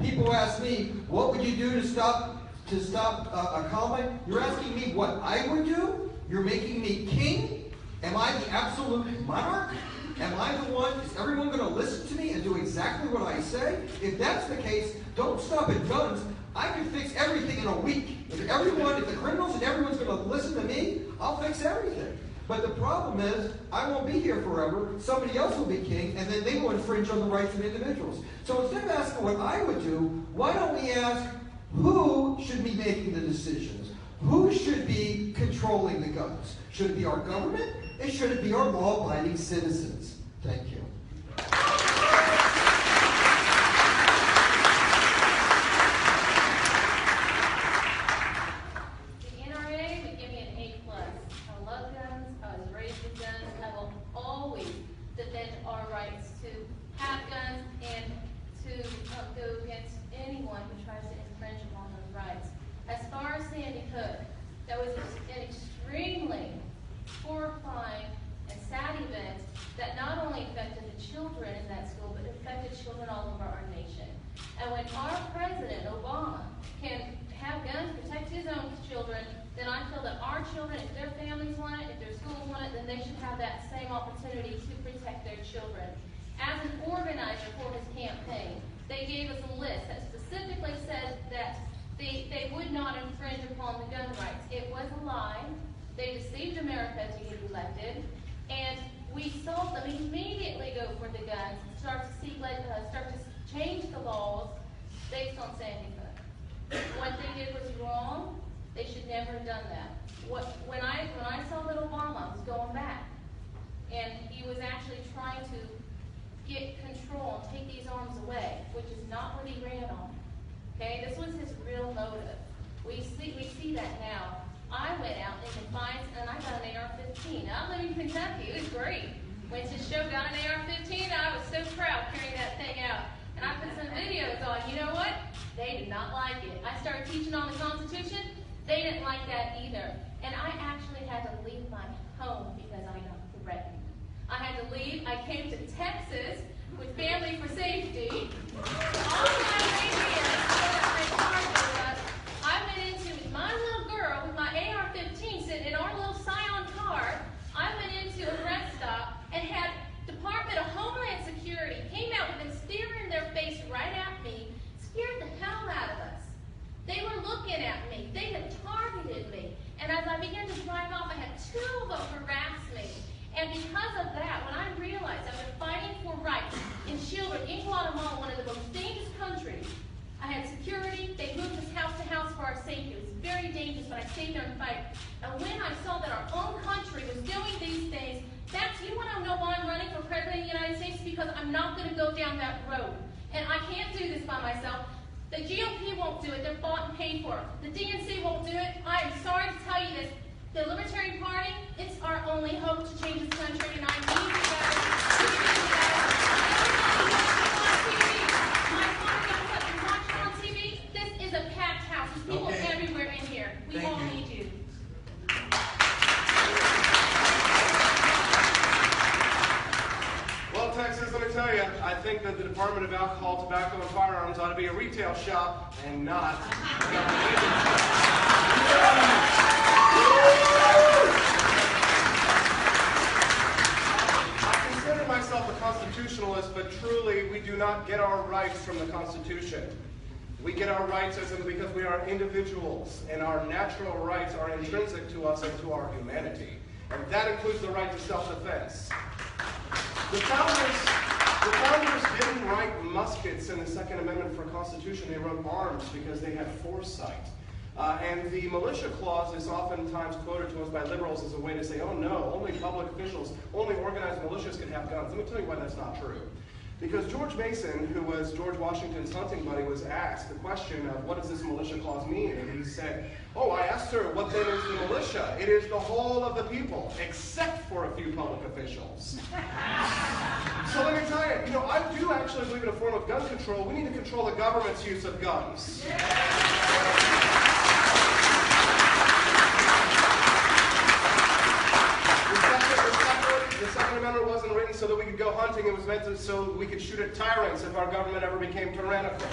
People ask me, what would you do to stop a Columbine? You're asking me what I would do? You're making me king? Am I the absolute monarch? Am I the one? Is everyone going to listen to me and do exactly what I say? If that's the case, don't stop at guns. I can fix everything in a week. If the criminals and everyone's going to listen to me, I'll fix everything. But the problem is, I won't be here forever. Somebody else will be king, and then they will infringe on the rights of individuals. So instead of asking what I would do, why don't we ask who should be making the decisions? Who should be controlling the guns? Should it be our government? And should it be our law-abiding citizens? Thank you. The NRA would give me an A+. I love guns. I was raised with guns. I will always defend our rights to have guns and to go against anyone who tries to infringe upon those rights. As far as Sandy Hook, children, if their families want it, if their schools want it, then they should have that same opportunity to protect their children. As an organizer for his campaign, they gave us a list that specifically said that they would not infringe upon the gun rights. It was a lie. They deceived America to get elected, and we saw them immediately go for the guns, start to change the laws based on Sandy Hook. What they did was wrong. They should never have done that. When I saw that Obama was going back, and he was actually trying to get control and take these arms away, which is not what he ran on. Okay, this was his real motive. We see that now. I went out in defiance and I got an AR-15. I live in Kentucky. It was great. Went to the show, got an AR-15. I was so proud carrying that thing out. And I put some videos on. You know what? They did not like it. I started teaching on the Constitution. They didn't like that either. And I actually had to leave my home because I got threatened. I had to leave. I came to Texas with Family for Safety. All my radios so that my car goes up. I went into my little girl with my AR-15 sitting in our little Scion car. I went into a rest stop and had Department of Homeland Security came out with them staring their face right at me, scared the hell out of us. They were looking at me. They had targeted me. And as I began to drive off, I had two of them harass me. And because of that, when I realized I was fighting for rights in children in Guatemala, one of the most dangerous countries, I had security. They moved us house to house for our safety. It was very dangerous, but I stayed there and fight. And when I saw that our own country was doing these things, you want to know why I'm running for President of the United States? Because I'm not going to go down that road. And I can't do this by myself. The GOP won't do it. They're bought and paid for. The DNC won't do it. I am sorry to tell you this. The Libertarian Party, it's our only hope to change this country, and I need you guys to do that. On TV, this is a packed house. There's people everywhere in here. We all need you. Well, Texas, let me tell you, I think that the Department of Alcohol, Tobacco, and Firearms ought to be a retail shop and not a government agency. I consider myself a constitutionalist, but truly we do not get our rights from the Constitution. We get our rights because we are individuals, and our natural rights are intrinsic to us and to our humanity. And that includes the right to self-defense. The founders didn't write muskets in the Second Amendment for a Constitution. They wrote arms because they had foresight. And the militia clause is oftentimes quoted to us by liberals as a way to say, oh no, only public officials, only organized militias can have guns. Let me tell you why that's not true. Because George Mason, who was George Washington's hunting buddy, was asked the question of what does this militia clause mean? And he said, oh, I asked her, what then is the militia? It is the whole of the people, except for a few public officials. So let me tell you, I do actually believe in a form of gun control. We need to control the government's use of guns. The Second Amendment wasn't written so that we could go hunting. It was meant so we could shoot at tyrants if our government ever became tyrannical.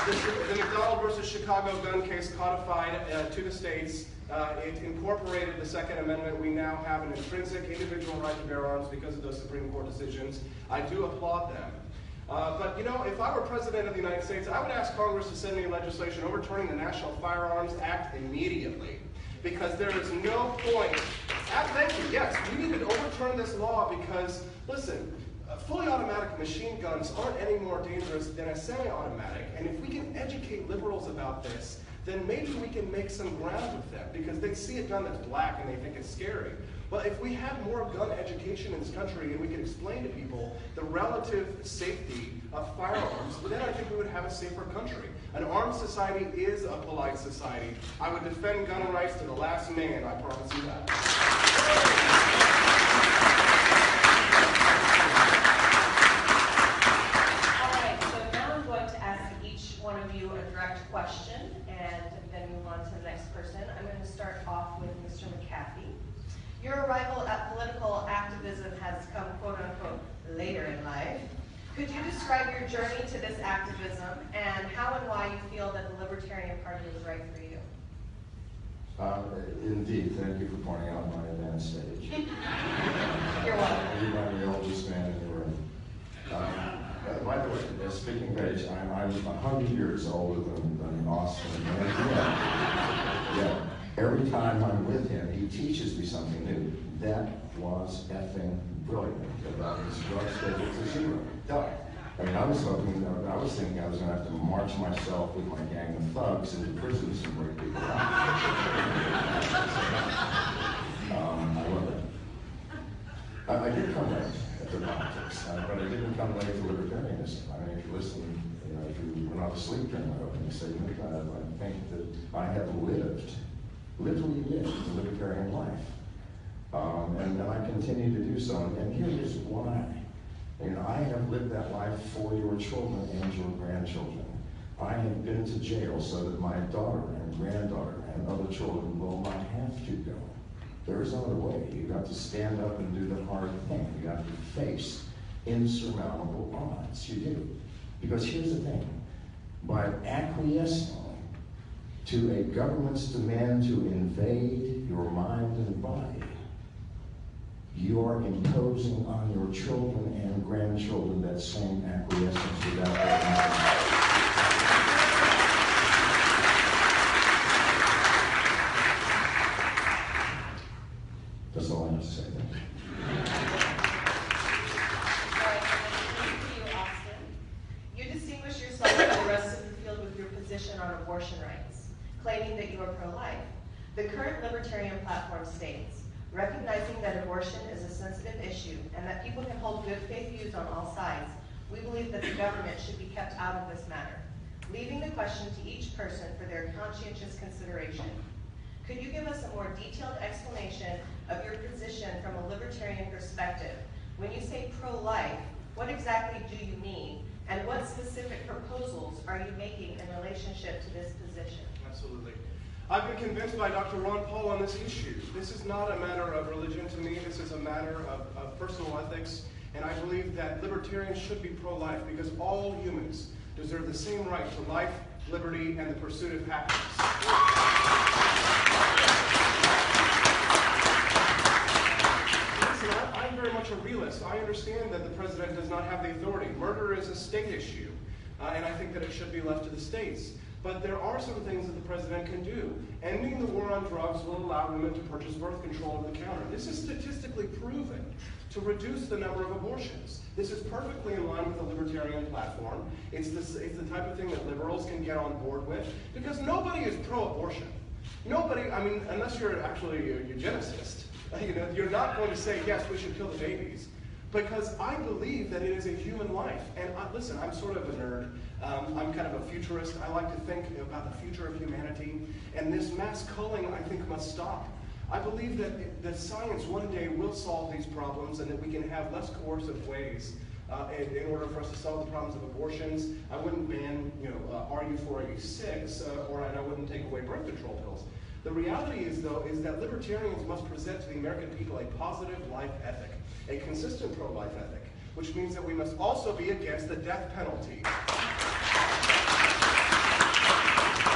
The McDonald versus Chicago gun case codified to the states. It incorporated the Second Amendment. We now have an intrinsic individual right to bear arms because of those Supreme Court decisions. I do applaud them. But if I were President of the United States, I would ask Congress to send me legislation overturning the National Firearms Act immediately. Because there is no point. Thank you. Yes, we need to overturn this law because, listen, fully automatic machine guns aren't any more dangerous than a semi-automatic. And if we can educate liberals about this, then maybe we can make some ground with them because they see a gun that's black and they think it's scary. Well, if we had more gun education in this country and we could explain to people the relative safety of firearms, then I think we would have a safer country. An armed society is a polite society. I would defend gun rights to the last man, I promise you that. All right, so now I'm going to ask each one of you a direct question and then move on to the next person. I'm going to start off with Mr. McCaffey. Your arrival at political activism has come, quote unquote, later in life. Could you describe your journey to this activism and how and why you feel that the Libertarian Party was right for you? Indeed, thank you for pointing out my advanced age. You're welcome. You might be the oldest man in the room. By the way, speaking of age, I'm 100 years older than Austin. And yeah, every time I'm with him, he teaches me something new. That was effing brilliant about his drug schedule to zero. Duh. I mean, I was thinking I was going to have to march myself with my gang of thugs into prisons and break people out. I love it. I did come late to politics, but I didn't come late to libertarianism. I mean, if you listen, if you were not asleep during my opening statement, I think that I have literally lived the libertarian life. And I continue to do so. And here is why. I have lived that life for your children and your grandchildren. I have been to jail so that my daughter and granddaughter and other children will not have to go. There is no other way. You got to stand up and do the hard thing. You got to face insurmountable odds. You do. Because here's the thing. By acquiescing to a government's demand to invade your mind and body, you are imposing on your children and grandchildren that same acquiescence without that. That's all I have to say. All right, thank you, Austin. You distinguish yourself from the rest of the field with your position on abortion rights, claiming that you are pro-life. The current libertarian platform states, recognizing that abortion is a sensitive issue and that people can hold good faith views on all sides, we believe that the government should be kept out of this matter, leaving the question to each person for their conscientious consideration. Could you give us a more detailed explanation of your position from a libertarian perspective? When you say pro-life, what exactly do you mean, and what specific proposals are you making in relationship to this position? Absolutely. I've been convinced by Dr. Ron Paul on this issue. This is not a matter of religion to me. This is a matter of personal ethics. And I believe that libertarians should be pro-life because all humans deserve the same right to life, liberty, and the pursuit of happiness. Listen, I'm very much a realist. I understand that the president does not have the authority. Murder is a state issue, and I think that it should be left to the states. But there are some things that the president can do. Ending the war on drugs will allow women to purchase birth control over the counter. This is statistically proven to reduce the number of abortions. This is perfectly in line with the libertarian platform. It's the type of thing that liberals can get on board with, because nobody is pro-abortion. Nobody, I mean, unless you're actually a eugenicist, you're not going to say, yes, we should kill the babies. Because I believe that it is a human life. And listen, I'm sort of a nerd. I'm kind of a futurist. I like to think about the future of humanity. And this mass culling, I think, must stop. I believe that science one day will solve these problems and that we can have less coercive ways in order for us to solve the problems of abortions. I wouldn't ban, RU486, and I wouldn't take away birth control pills. The reality is, though, is that libertarians must present to the American people a positive life ethic, a consistent pro-life ethic, which means that we must also be against the death penalty.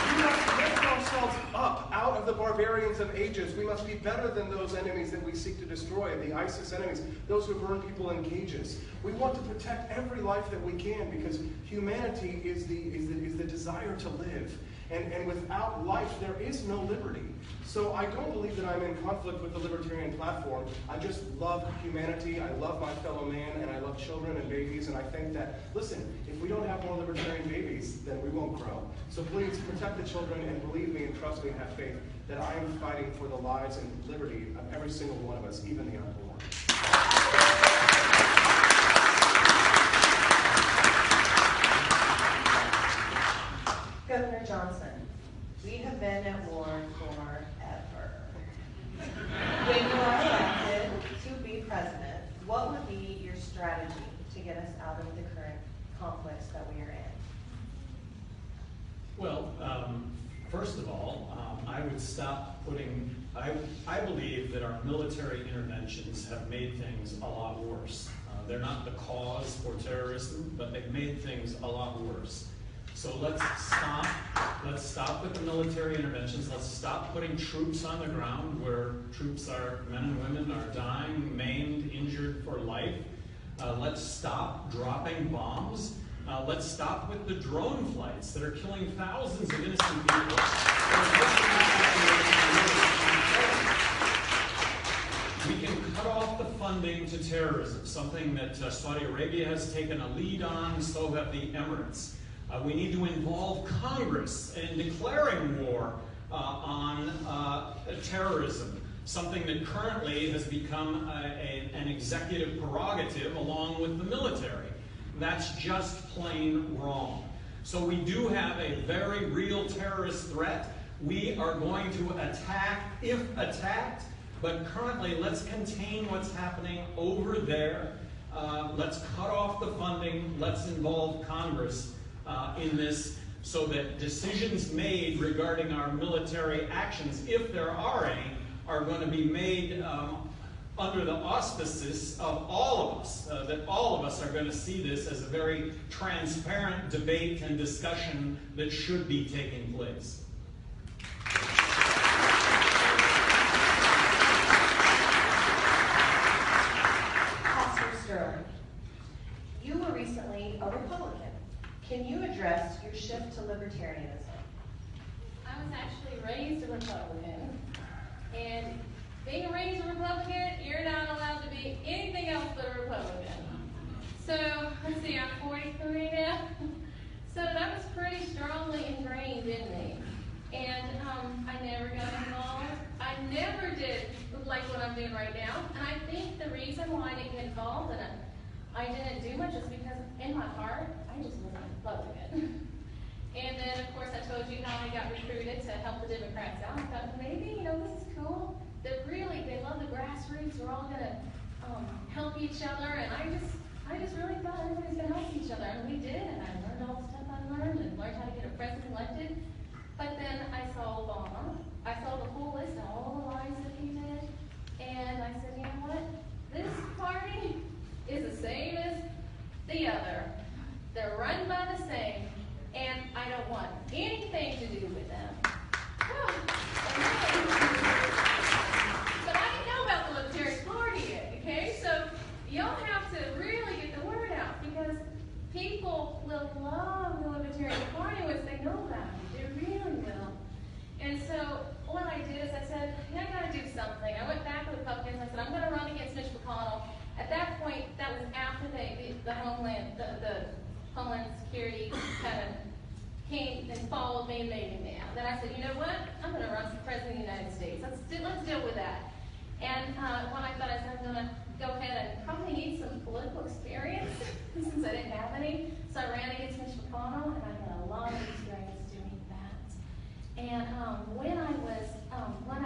We must lift ourselves up out of the barbarians of ages. We must be better than those enemies that we seek to destroy, the ISIS enemies, those who burn people in cages. We want to protect every life that we can because humanity is the desire to live. And without life, there is no liberty. So I don't believe that I'm in conflict with the libertarian platform. I just love humanity, I love my fellow man, and I love children and babies, and I think that, listen, if we don't have more libertarian babies, then we won't grow. So please protect the children and believe me and trust me and have faith that I am fighting for the lives and liberty of every single one of us, even the unborn. Governor Johnson, we have been at war forever. When you are elected to be president, what would be your strategy to get us out of the current conflicts that we are in? Well, first of all, I would stop putting, I believe that our military interventions have made things a lot worse. They're not the cause for terrorism, but they've made things a lot worse. So let's stop Let's stop with the military interventions. Let's stop putting troops on the ground where troops are, men and women are dying, maimed, injured for life. Let's stop dropping bombs. Let's stop with the drone flights that are killing thousands of innocent people. We can cut off the funding to terrorism, something that Saudi Arabia has taken a lead on, so have the Emirates. We need to involve Congress in declaring war on terrorism, something that currently has become an executive prerogative along with the military. That's just plain wrong. So we do have a very real terrorist threat. We are going to attack if attacked, but currently let's contain what's happening over there. Let's cut off the funding. Let's involve Congress in this so that decisions made regarding our military actions, if there are any, are going to be made under the auspices of all of us, that all of us are going to see this as a very transparent debate and discussion that should be taking place. Pastor Sterling, you were recently a Republican. Can you address your shift to libertarianism? I was actually raised a Republican, and being raised a Republican, you're not allowed to be anything else but a Republican. So, let's see, I'm 43 now. So that was pretty strongly ingrained in me. And I never got involved. I never did like what I'm doing right now. And I think the reason why I didn't get involved and I didn't do much is because in my heart, I just was a Republican. And then, of course, I told you how I got recruited to help the Democrats out. I thought, maybe, this is cool. That really, they love the grassroots. We're all going to help each other. And I just really thought everybody's going to help each other. And we did. And I learned all the stuff I learned and learned how to get a president elected. But then I saw Obama. I saw the whole list of all the lies that he did. And I said, you know what? This party is the same as the other. They're run by the same. And I don't want anything to do with them. But I didn't know about the Libertarian Party yet, okay? So y'all have to really get the word out because people will love the Libertarian Party once they know about it. They really will. And so what I did is I said, I got to do something. I went back to the Republicans. I said, I'm going to run against Mitch McConnell. At that point, that was after the Homeland Security kind of came and followed me and made me mad. Then I said, you know what? I'm going to run for president of the United States. Let's deal with that. And when I thought I was going to go ahead and probably need some political experience since I didn't have any, so I ran against Mitch McConnell, and I had a lot of experience doing that. And when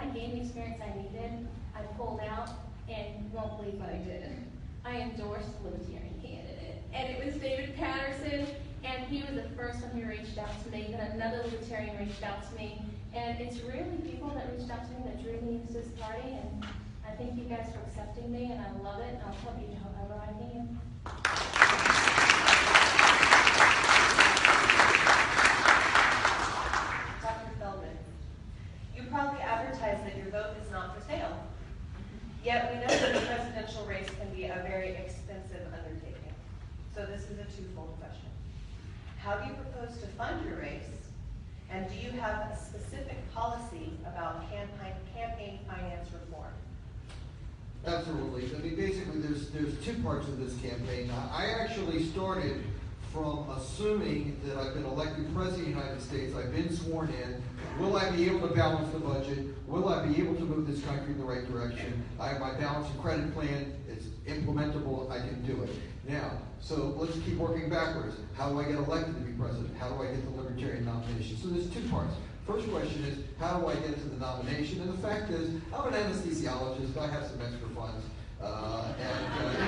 I gained the experience I needed, I pulled out, and you won't believe what I did. I endorsed the Libertarian candidate, and it was David Patterson. And he was the first one who reached out to me. Then another Libertarian reached out to me. And it's really people that reached out to me that drew me into this party. And I thank you guys for accepting me, and I love it. And I'll help you however I can. Dr. Feldman, you probably advertise that your vote is not for sale. Yet we know that the presidential race can be a very expensive undertaking. So this is a twofold question. How do you propose to fund your race? And do you have a specific policy about campaign finance reform? Absolutely. I mean, basically, there's two parts of this campaign. I actually started from assuming that I've been elected president of the United States, I've been sworn in. Will I be able to balance the budget? Will I be able to move this country in the right direction? I have my balanced and credit plan. It's implementable. I can do it. Now, so let's keep working backwards. How do I get elected to be president? How do I get the Libertarian nomination? So there's two parts. First question is, how do I get to the nomination? And the fact is, I'm an anesthesiologist. I have some extra funds. And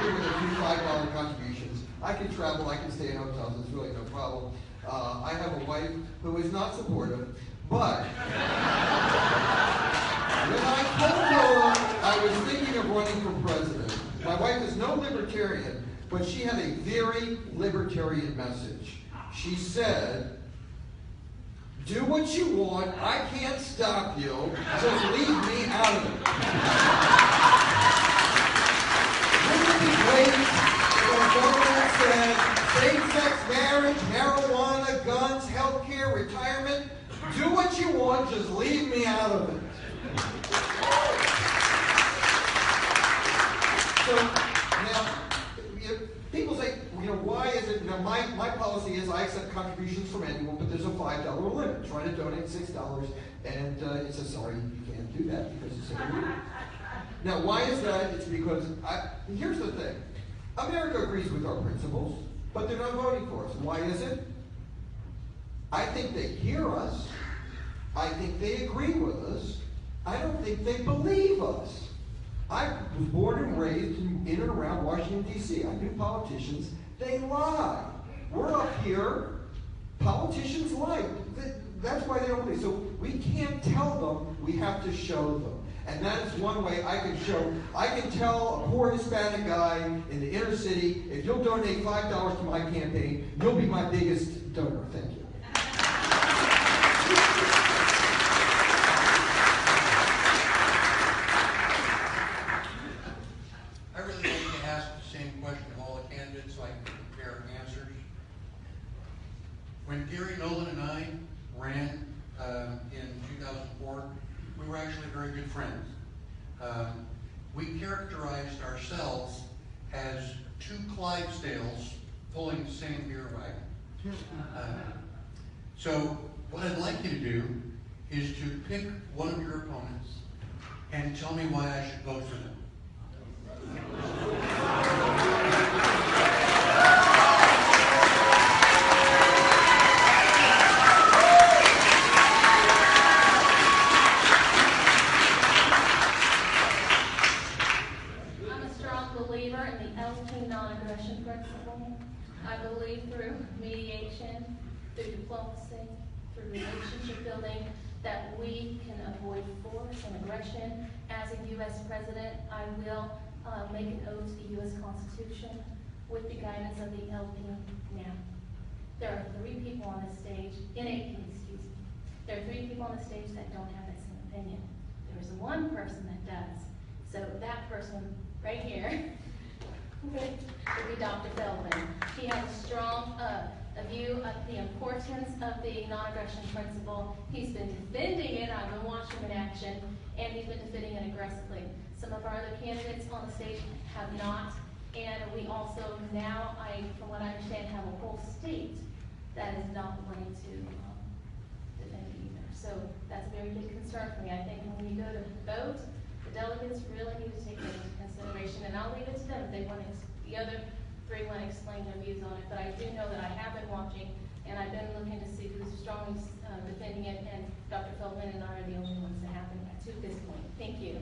even with a few $5 contributions, I can travel, I can stay in hotels. It's really no problem. I have a wife who is not supportive, but when I told her I was thinking of running for president, my wife is no libertarian, but she had a very libertarian message. She said, Do what you want. I can't stop you. Just leave me out of it. Wouldn't it be great if our government said same-sex marriage, marijuana, guns, healthcare, retirement? Do what you want. Just leave me out of it. So now, people say, why is it? Now, my policy is I accept contributions from anyone, but there's a $5 limit. Try to donate $6, and it says, sorry, you can't do that because it's illegal. Now, why is that? It's because here's the thing: America agrees with our principles, but they're not voting for us. Why is it? I think they hear us. I think they agree with us. I don't think they believe us. I was born and raised in and around Washington, D.C. I knew politicians. They lie. We're up here. Politicians lie. That's why they don't believe. So we can't tell them. We have to show them. And that is one way I can show. I can tell a poor Hispanic guy in the inner city, if you'll donate $5 to my campaign, you'll be my biggest donor. Thank you. I really like to ask the same question of all the candidates so I can compare answers. When Gary Nolan and I ran in 2004, we were actually very good friends. We characterized ourselves as two Clydesdales pulling the same beer wagon. So what I'd like you to do is to pick one of your opponents and tell me why I should vote for them. I'm a strong believer in the LP non-aggression principle. I believe through mediation, through diplomacy, through relationship building, that we can avoid force and aggression. As a U.S. president, I will make an oath to the U.S. Constitution with the guidance of the LP now. There are 3 people on this stage, in 18, excuse me. There are 3 people on the stage that don't have that same opinion. There is one person that does. So that person right here would be Dr. Feldman. He has a strong view of the importance of the non-aggression principle. He's been defending it. I've been watching him in action, and he's been defending it aggressively. Some of our other candidates on the stage have not, and we also now, from what I understand, have a whole state that is not wanting to defend it either. So that's a very big concern for me. I think when you go to vote, the delegates really need to take that into consideration, and I'll leave it to them if they want to. The other 3 want to explain their views on it, but I do know that I have been watching, and I've been looking to see who's strongly defending it, and Dr. Feldman and I are the only ones that have been to this point. Thank you.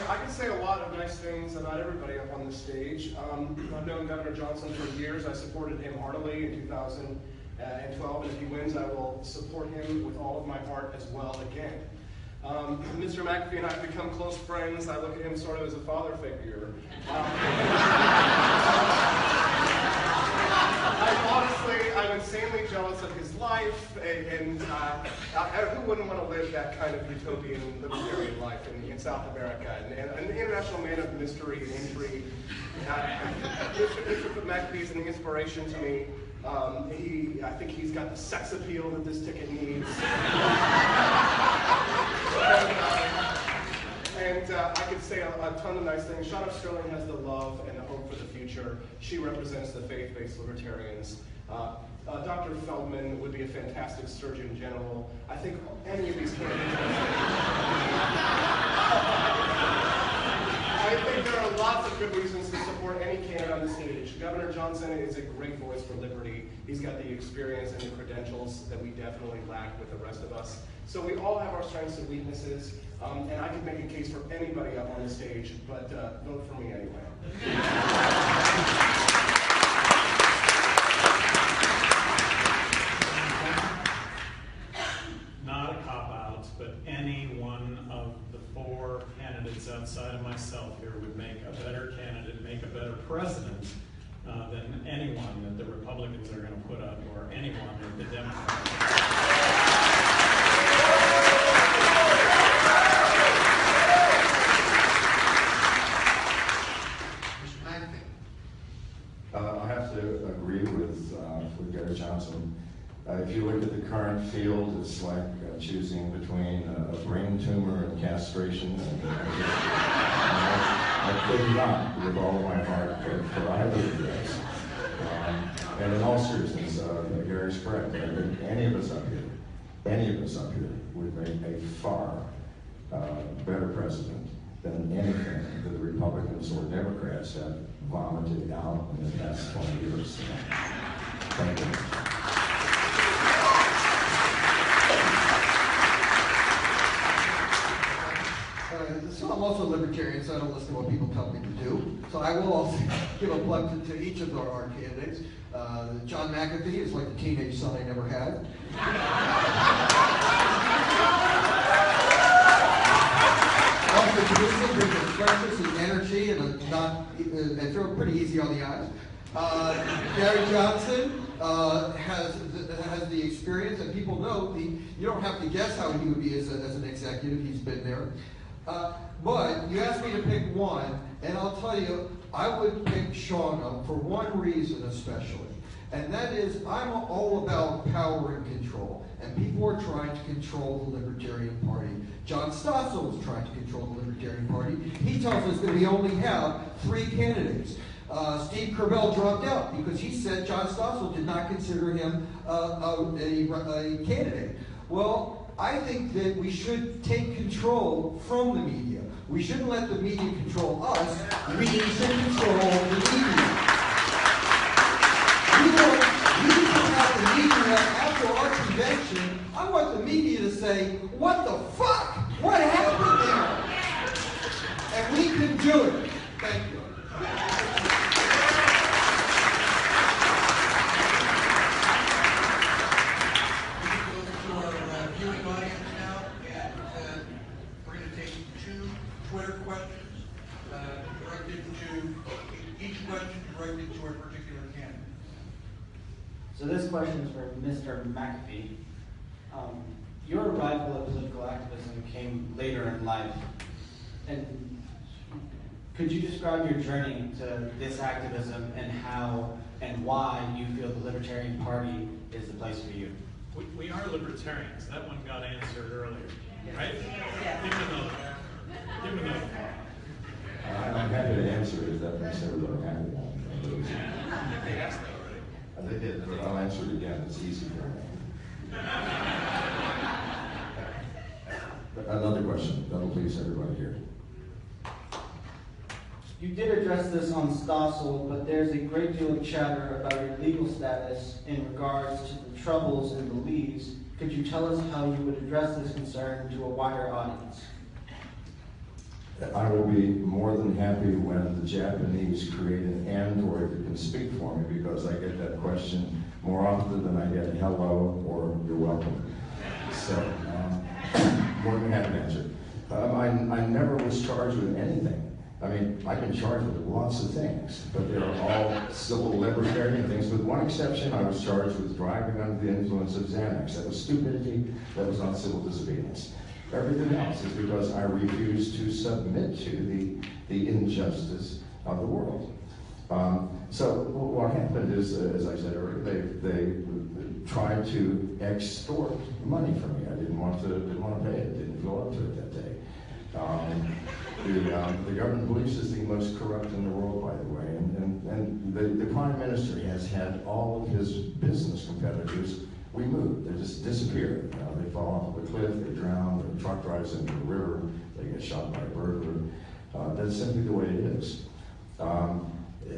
I can say a lot of nice things about everybody up on the stage. I've known Governor Johnson for years. I supported him heartily in 2012, and if he wins, I will support him with all of my heart as well again. Mr. McAfee and I have become close friends. I look at him sort of as a father figure. I'm insanely jealous of his life, and who wouldn't want to live that kind of utopian libertarian life in South America? And an international man of mystery and intrigue. Mr. McAfee is an inspiration to me. I think he's got the sex appeal that this ticket needs. And I could say a ton of nice things. Shauna Sterling has the love and the hope for the future. She represents the faith-based libertarians. Dr. Feldman would be a fantastic Surgeon General. I think any of these candidates. I think there are lots of good reasons to support any candidate on the stage. Governor Johnson is a great voice for liberty. He's got the experience and the credentials that we definitely lack with the rest of us. So we all have our strengths and weaknesses, and I could make a case for anybody up on the stage, but vote for me anyway. Not a cop-out, but any one of the 4 candidates outside of myself here would make a better candidate, make a better president than anyone. anyone that the Republicans are going to put up, or anyone that the Democrats. I have to agree with Gary Johnson. If you look at the current field, it's like choosing between a brain tumor and castration. I could not, with all of my heart, for either of those. And in all seriousness, Gary's correct. I think any of us up here would make a far better president than anything that the Republicans or Democrats have vomited out in the past 20 years. Thank you. So I'm also a libertarian, so I don't listen to what people tell me to do. So I will also give a plug to each of our candidates. John McAfee is like the teenage son I never had. Also, Jerusalem brings a freshness and energy and they throw it pretty easy on the eyes. Gary Johnson has the experience, and people know you don't have to guess how he would be as an executive. He's been there. But you asked me to pick one, and I'll tell you, I would pick Shauna for one reason especially, and that is I'm all about power and control, and people are trying to control the Libertarian Party. John Stossel is trying to control the Libertarian Party. He tells us that we only have 3 candidates. Steve Kerbell dropped out because he said John Stossel did not consider him a candidate. Well, I think that we should take control from the media. We shouldn't let the media control us. We should control the media. We need to have the media after our convention. I want the media to say, what the fuck? What happened there? And we can do it. Thank you. Twitter questions directed to each question directed to a particular candidate. So this question is for Mr. McAfee. Your arrival at political activism came later in life, and could you describe your journey to this activism and how and why you feel the Libertarian Party is the place for you? We are libertarians. That one got answered earlier, right? Yeah. Give him another. Give him another. I'm happy to answer it if that makes everybody happy. They asked that already. They did, but I'll answer it again. It's easy for me. Another question. That'll please everybody here. You did address this on Stossel, but there's a great deal of chatter about your legal status in regards to the troubles and beliefs. Could you tell us how you would address this concern to a wider audience? I will be more than happy when the Japanese create an android that can speak for me, because I get that question more often than I get hello or you're welcome. So, more than happy to answer. I never was charged with anything. I mean, I've been charged with lots of things, but they're all civil libertarian things. With one exception, I was charged with driving under the influence of Xanax. That was stupidity. That was not civil disobedience. Everything else is because I refuse to submit to the injustice of the world. So what happened is, as I said earlier, they tried to extort money from me. I didn't want to pay it. Didn't feel up to it that day. The government police is the most corrupt in the world, by the way, and the prime minister has had all of his business competitors removed. They just disappear. They fall off of a cliff, they drown, their truck drives into a river, they get shot by a burglar. That's simply the way it is.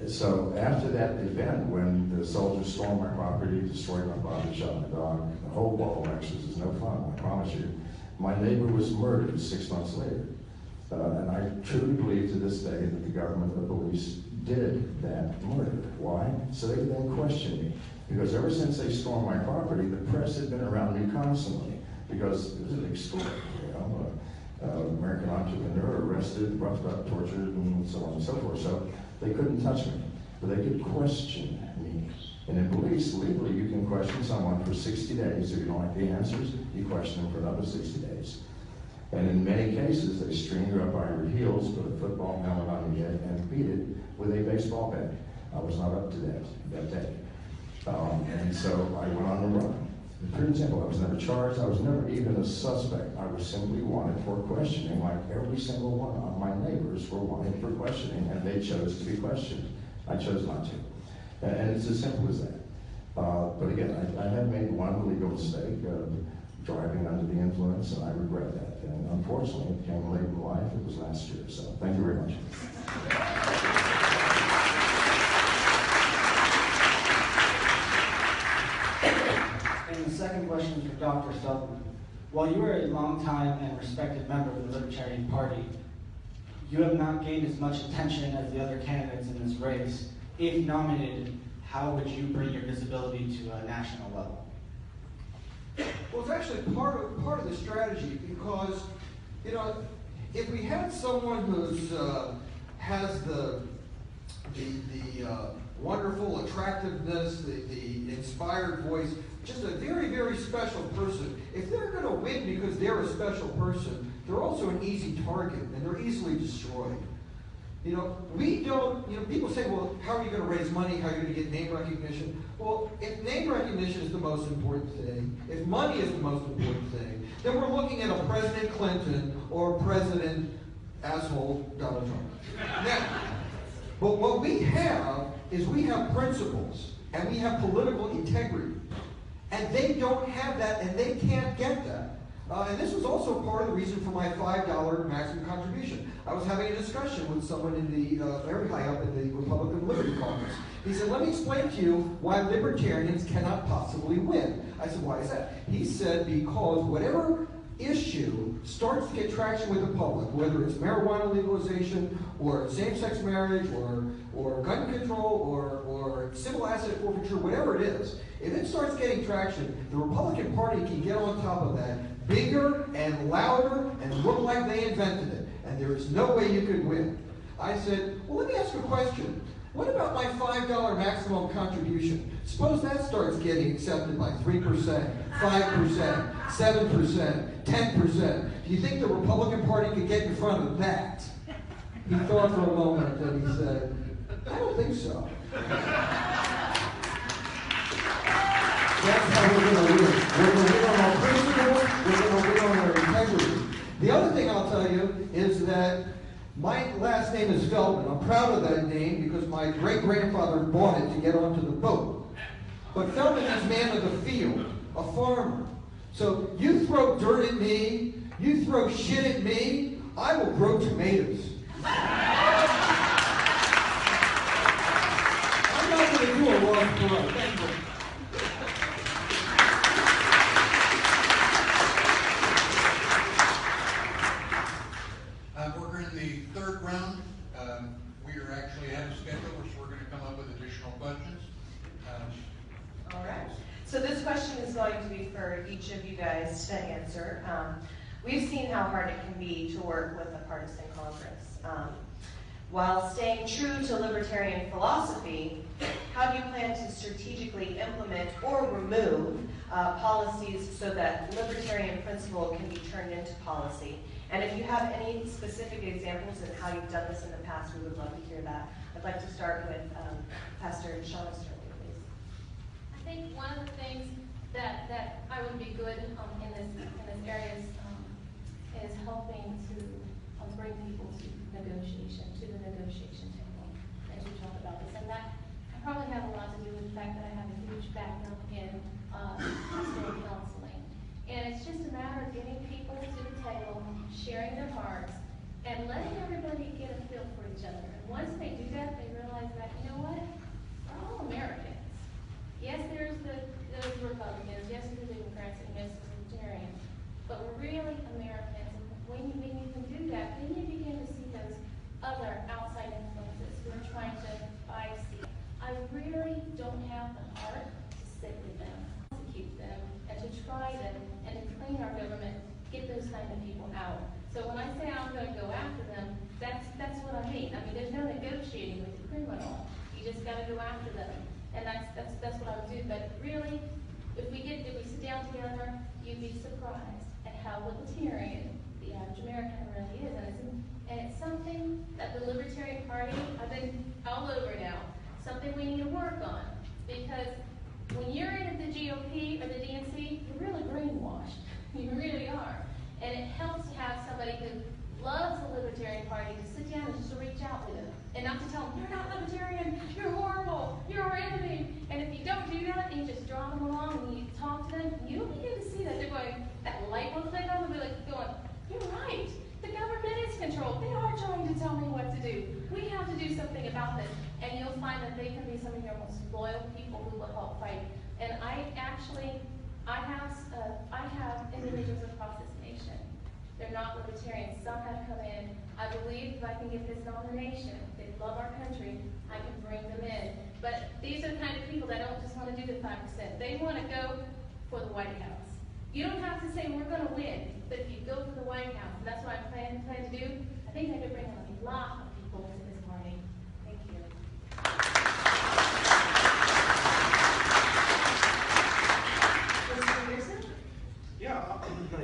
So after that event, when the soldiers stormed my property, destroyed my property, shot my dog, the whole ball of extras is no fun, I promise you. My neighbor was murdered 6 months later. And I truly believe to this day that the government and the police did that murder. Why? So they could then question me. Because ever since they stormed my property, the press had been around me constantly. Because it was a big story, you know. American entrepreneur arrested, roughed up, tortured, and so on and so forth. So they couldn't touch me, but they could question me. least legally you can question someone for 60 days. If you don't like the answers, you question them for another 60 days. And in many cases, they string you up by your heels, put a football helmet on your head, and beat it with a baseball bat. I was not up to that day. And so I went on the run. For example, I was never charged. I was never even a suspect. I was simply wanted for questioning, like every single one of my neighbors were wanted for questioning, and they chose to be questioned. I chose not to. And it's as simple as that. But again, I have made one legal mistake of driving under the influence, and I regret that. And unfortunately, it came late in life. It was last year. So thank you very much. And the second question is for Dr. Feldman. While you are a longtime and respected member of the Libertarian Party, you have not gained as much attention as the other candidates in this race. If nominated, how would you bring your visibility to a national level? Well, it's actually part of the strategy, because, you know, if we had someone who's has the wonderful attractiveness, the inspired voice, just a very, very special person, if they're going to win because they're a special person, they're also an easy target, and they're easily destroyed. You know, we don't, you know, people say, well, how are you going to raise money? How are you going to get name recognition? Well, if name recognition is the most important thing, if money is the most important thing, then we're looking at a President Clinton or President asshole Donald Trump. Now, but what we have is we have principles, and we have political integrity. And they don't have that, and they can't get that. And this was also part of the reason for my $5 maximum contribution. I was having a discussion with someone in the very high up in the Republican Liberty Caucus. He said, let me explain to you why libertarians cannot possibly win. I said, why is that? He said, because whatever issue starts to get traction with the public, whether it's marijuana legalization or same-sex marriage or gun control or civil asset forfeiture, whatever it is, if it starts getting traction, the Republican Party can get on top of that bigger and louder and look like they invented it. And there is no way you could win. I said, well, let me ask you a question. What about my $5 maximum contribution? Suppose that starts getting accepted by 3%, 5%, 7%, 10%. Do you think the Republican Party could get in front of that? He thought for a moment and he said, I don't think so. That's how we're going to win. We're going to win on our principles. We're going to win on our integrity. The other thing I'll tell you is that my last name is Feldman. I'm proud of that name because my great-grandfather bought it to get onto the boat. But Feldman is man of the field, a farmer. So you throw dirt at me, you throw shit at me, I will grow tomatoes. I'm not going to do a long throw. Thank you. We're in the third round. We are actually ahead of schedule, so we're going to come up with additional questions. All right. So this question is going to be for each of you guys to answer. We've seen how hard it can be to work with a partisan Congress. While staying true to libertarian philosophy, how do you plan to strategically implement or remove policies so that libertarian principle can be turned into policy? And if you have any specific examples of how you've done this in the past, we would love to hear that. I'd like to start with Pastor Shauna Sterling, please. I think one of the things that I would be good in this area is helping to bring people to the negotiation table as we talk about this. And that probably has a lot to do with the fact that I have a huge background in pastoral counseling. And it's just a matter of getting people to the table, sharing their hearts, and letting everybody get a feel for each other. And once they do that, they realize that, you know what, we're all Americans. Yes, there's those Republicans, yes, there's the Democrats, and yes, there's Libertarians, but we're really Americans. And when you can do that, then you begin to see those other outside influences who are trying to buy seats. I really don't have the heart to sit with them, to keep them, and to try them, and to clean our government, get those kind of people out. So when I say I'm going to go after them, that's what I mean. I mean, there's no negotiating with the criminal. You just got to go after them, and that's what I would do. but really, if we sit down together, you'd be surprised at how libertarian the average American really is. And it's something that the Libertarian Party, I've been all over now, something we need to work on. Because when you're in the GOP or the DNC, you're really brainwashed. You really are. And it helps to have somebody who loves the Libertarian Party to sit down and just to reach out to them. And not to tell them, you're not Libertarian, you're horrible, you're our enemy. And if you don't do that, and you just draw them along and you talk to them, you'll begin to see that they're going, that light will click on them, they're like going, you're right. The government is controlled. They are trying to tell me what to do. We have to do something about this. And you'll find that they can be some of your most loyal people who will help fight. And I have individuals across this nation. They're not libertarians. Some have come in. I believe if I can get this nomination, they love our country, I can bring them in. But these are the kind of people that don't just want to do the 5%. They want to go for the White House. You don't have to say we're going to win, but if you go for the White House, and that's what I plan to do, I think I could bring a lot of people to this party. Thank you. Mr. Petersen? Yeah,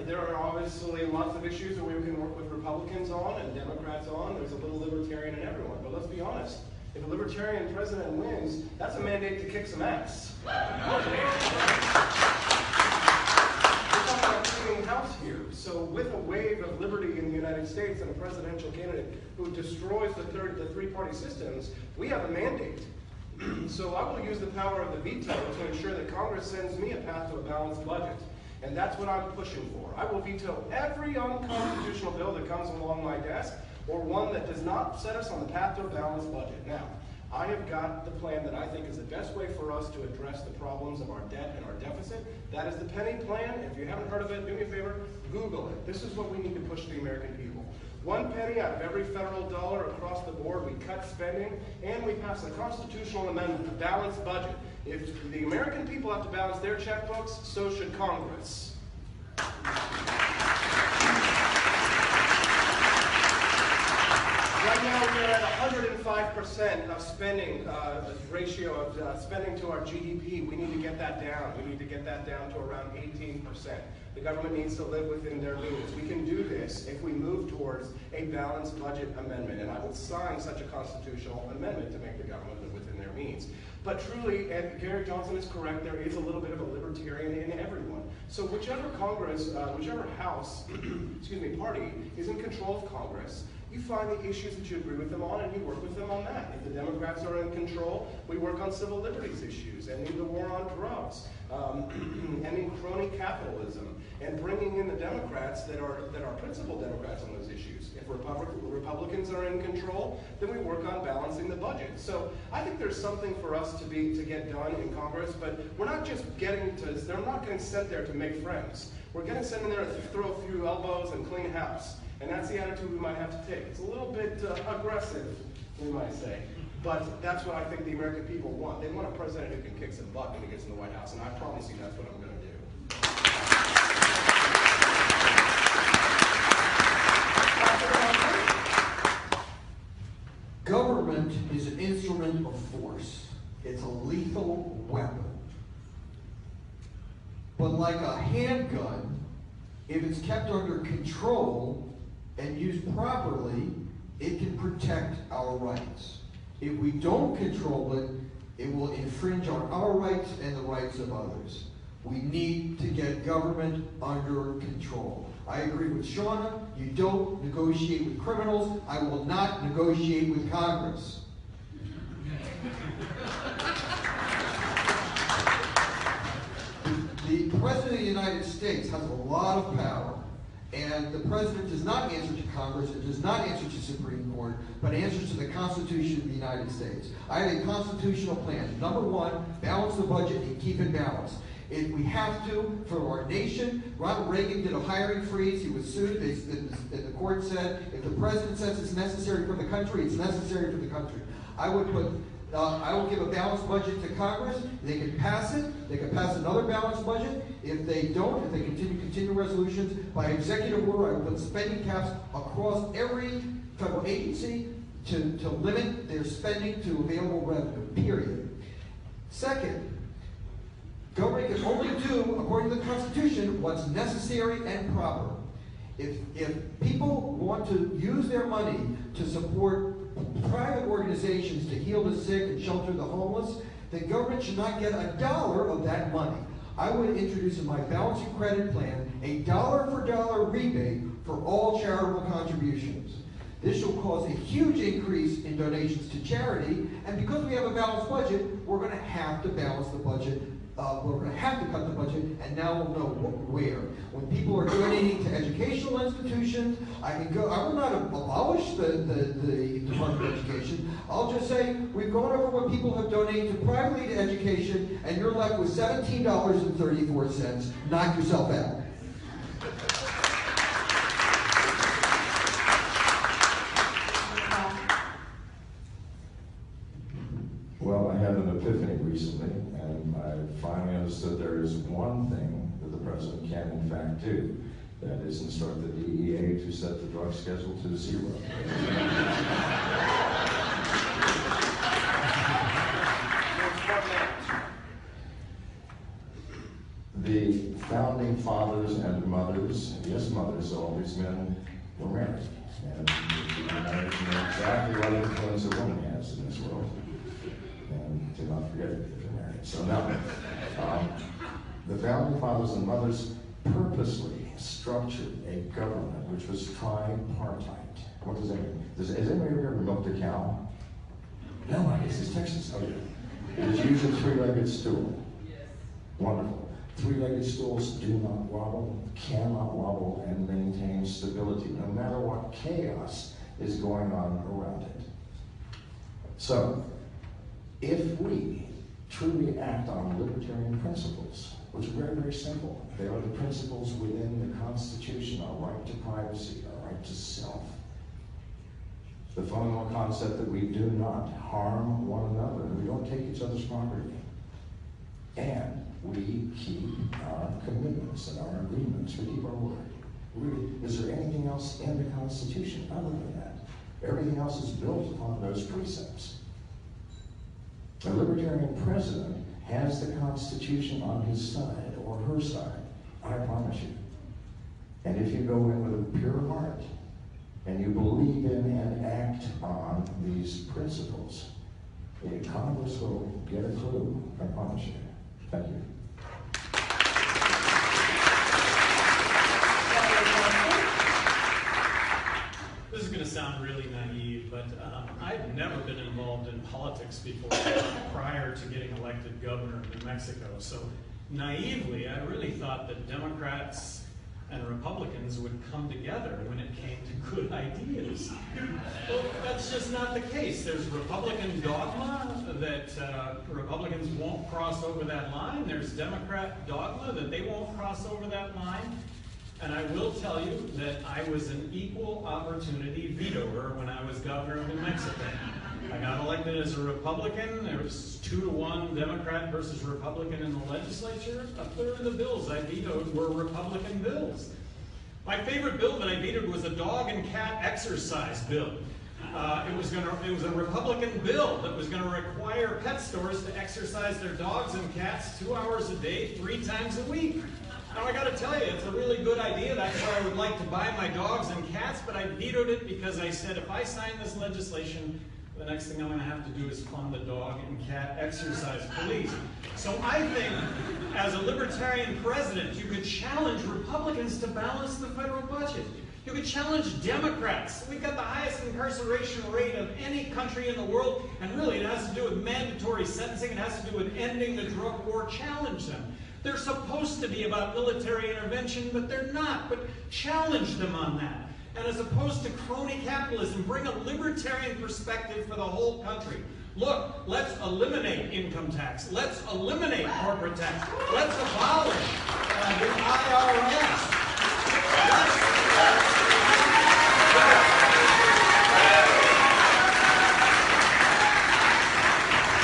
there are obviously lots of issues that we can work with Republicans on and Democrats on. There's a little libertarian in everyone. But let's be honest, if a libertarian president wins, that's a mandate to kick some ass. We're talking about cleaning house here. So with a wave of liberty in the United States and a presidential candidate who destroys the three-party systems, we have a mandate. So I will use the power of the veto to ensure that Congress sends me a path to a balanced budget. And that's what I'm pushing for. I will veto every unconstitutional bill that comes along my desk or one that does not set us on the path to a balanced budget. Now, I have got the plan that I think is the best way for us to address the problems of our debt and our deficit. That is the penny plan. If you haven't heard of it, do me a favor, Google it. This is what we need to push to the American people. 1 penny out of every federal dollar across the board, we cut spending, and we pass a constitutional amendment, a balanced budget. If the American people have to balance their checkbooks, so should Congress. Right now we are at 105% of spending, ratio of spending to our GDP. We need to get that down. We need to get that down to around 18%. The government needs to live within their means. We can do this if we move towards a balanced budget amendment, and I would sign such a constitutional amendment to make the government live within their means. But truly, and Gary Johnson is correct, there is a little bit of a libertarian in everyone. So whichever Congress, whichever House, party is in control of Congress, you find the issues that you agree with them on and you work with them on that. If the Democrats are in control, we work on civil liberties issues, ending the war on drugs, ending crony capitalism, and bringing in the Democrats that are principal Democrats on those issues. If Republicans are in control, then we work on balancing the budget. So I think there's something for us to get done in Congress, but we're not just they're not getting sent there to make friends. We're getting sent in there to throw a few elbows and clean house. And that's the attitude we might have to take. It's a little bit aggressive, we might say. But that's what I think the American people want. They want a president who can kick some butt when he gets in the White House, and I promise you that's what I'm going to do. Government is an instrument of force. It's a lethal weapon. But like a handgun, if it's kept under control and used properly, it can protect our rights. If we don't control it, it will infringe on our rights and the rights of others. We need to get government under control. I agree with Shauna. You don't negotiate with criminals. I will not negotiate with Congress. The President of the United States has a lot of power, and the President does not answer to Congress, it does not answer to Supreme Court, but answers to the Constitution of the United States. I have a constitutional plan. Number one, balance the budget and keep it balanced. If we have to, for our nation, Ronald Reagan did a hiring freeze. He was sued. The court said, if the President says it's necessary for the country, it's necessary for the country. I will give a balanced budget to Congress. They can pass it. They can pass another balanced budget. If they don't, if they continue resolutions, by executive order, I will put spending caps across every federal agency to limit their spending to available revenue, period. Second, Government can only do, according to the Constitution, what's necessary and proper. If people want to use their money to support private organizations to heal the sick and shelter the homeless, then government should not get $1 of that money. I would introduce in my balancing credit plan a dollar-for-dollar rebate for all charitable contributions. This will cause a huge increase in donations to charity, and because we have a balanced budget, we're going to have to balance the budget. We're going to have to cut the budget, and now we'll know where. When people are donating to educational institutions, I will not abolish the Department of Education. I'll just say we've gone over what people have donated privately to education, and you're left with $17.34. Knock yourself out. Well, I had an epiphany recently, and I finally understood there is one thing that the president can in fact do. That is instruct the DEA to set the drug schedule to 0. The founding fathers and mothers, yes, mothers, all these men were married. And married to know exactly what influence a woman has in this world. And do not forget it if you're married. So now, the founding fathers and mothers purposely structured a government which was tripartite. What does that mean? Has anybody ever milked a cow? No, I guess it's Texas. Oh yeah. It is usually a 3-legged stool. Yes. Wonderful. 3-legged stools do not wobble, cannot wobble, and maintain stability, no matter what chaos is going on around it. So, if we truly act on libertarian principles, which are very, very simple, they are the principles within the Constitution, our right to privacy, our right to self, the fundamental concept that we do not harm one another, we don't take each other's property, and we keep our commitments and our agreements, we keep our word. Really, is there anything else in the Constitution other than that? Everything else is built upon those precepts. A libertarian president has the Constitution on his side, or her side, I promise you. And if you go in with a pure heart, and you believe in and act on these principles, Congress will get a clue, I promise you. Thank you. This is going to sound really naive, but I've never been involved in politics before prior to getting elected governor of New Mexico. So naively, I really thought that Democrats and Republicans would come together when it came to good ideas. Well, that's just not the case. There's Republican dogma that Republicans won't cross over that line. There's Democrat dogma that they won't cross over that line. And I will tell you that I was an equal opportunity vetoer when I was governor of New Mexico. I got elected as a Republican. There was 2-to-1 Democrat versus Republican in the legislature. A third of the bills I vetoed were Republican bills. My favorite bill that I vetoed was a dog and cat exercise bill. It was a Republican bill that was going to require pet stores to exercise their dogs and cats 2 hours a day, 3 times a week. Now I got to tell you, it's a really good idea. That's why I would like to buy my dogs and cats, but I vetoed it because I said if I sign this legislation, the next thing I'm going to have to do is fund the dog and cat exercise police. So I think, as a libertarian president, you could challenge Republicans to balance the federal budget. You could challenge Democrats. We've got the highest incarceration rate of any country in the world, and really it has to do with mandatory sentencing. It has to do with ending the drug war. Challenge them. They're supposed to be about military intervention, but they're not. But challenge them on that. And as opposed to crony capitalism, bring a libertarian perspective for the whole country. Look, let's eliminate income tax. Let's eliminate corporate tax. Let's abolish the IRS.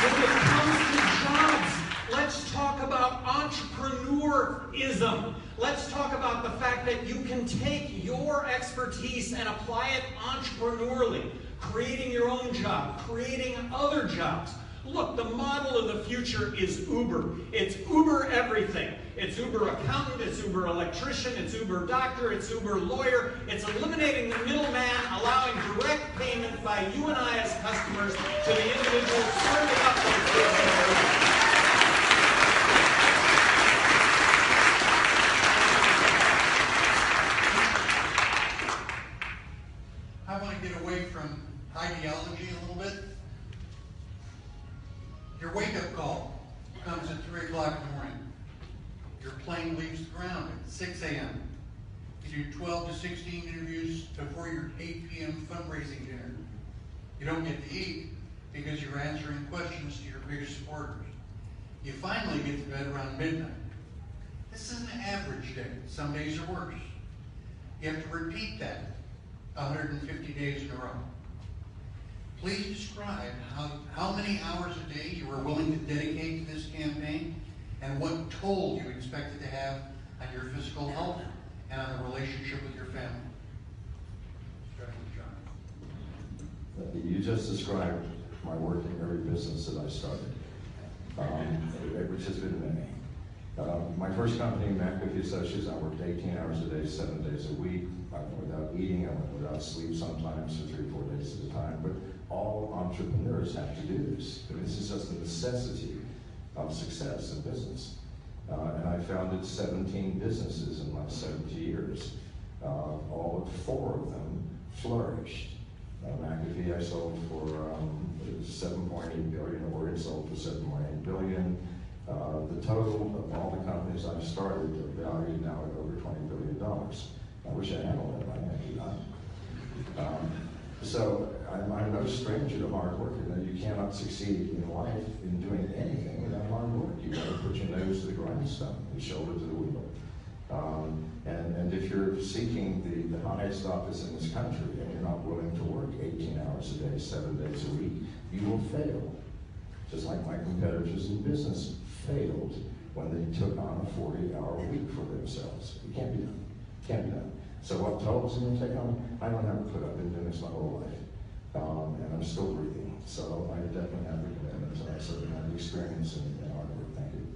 When it comes to jobs, let's talk about entrepreneurism. Let's talk about the fact that you can take your expertise and apply it entrepreneurially, creating your own job, creating other jobs. Look, the model of the future is Uber. It's Uber everything. It's Uber accountant, it's Uber electrician, it's Uber doctor, it's Uber lawyer. It's eliminating the middleman, allowing direct payment by you and I as customers to the individual serving up those goods. I want to get away from ideology a little bit. Your wake-up call comes at 3 o'clock in the morning. Your plane leaves the ground at 6 a.m. You do 12 to 16 interviews before your 8 p.m. fundraising dinner. You don't get to eat because you're answering questions to your biggest supporters. You finally get to bed around midnight. This is an average day. Some days are worse. You have to repeat that 150 days in a row. Please describe how many hours a day you are willing to dedicate to this campaign and what toll you expect it to have on your physical health and on the relationship with your family. Starting with John. You just described my work in every business that I started, which has been many. My first company, McAfee Associates, I worked 18 hours a day, 7 days a week. I went without eating, I went without sleep sometimes for 3 or 4 days at a time. But all entrepreneurs have to do this. I mean, this is just a necessity of success in business. And I founded 17 businesses in my 70 years. All but 4 of them flourished. McAfee I sold for $7.8 billion, Oregon sold for $7.8 billion. The total of all the companies I've started are valued now at over $20 billion. I wish I had all that money, I do not. So I'm no stranger to hard work. You cannot succeed in life in doing anything without hard work. You've got to put your nose to the grindstone, your shoulder to the wheel. And if you're seeking the highest office in this country and you're not willing to work 18 hours a day, 7 days a week, you will fail. Just like my competitors in business failed when they took on a 40-hour week for themselves. It can't be done. Can't be done. So what tolls am I going to take on? I don't have a put up. I've been doing this my whole life. And I'm still breathing. So I definitely have the commitment. I certainly have the experience in hard work. Thank you.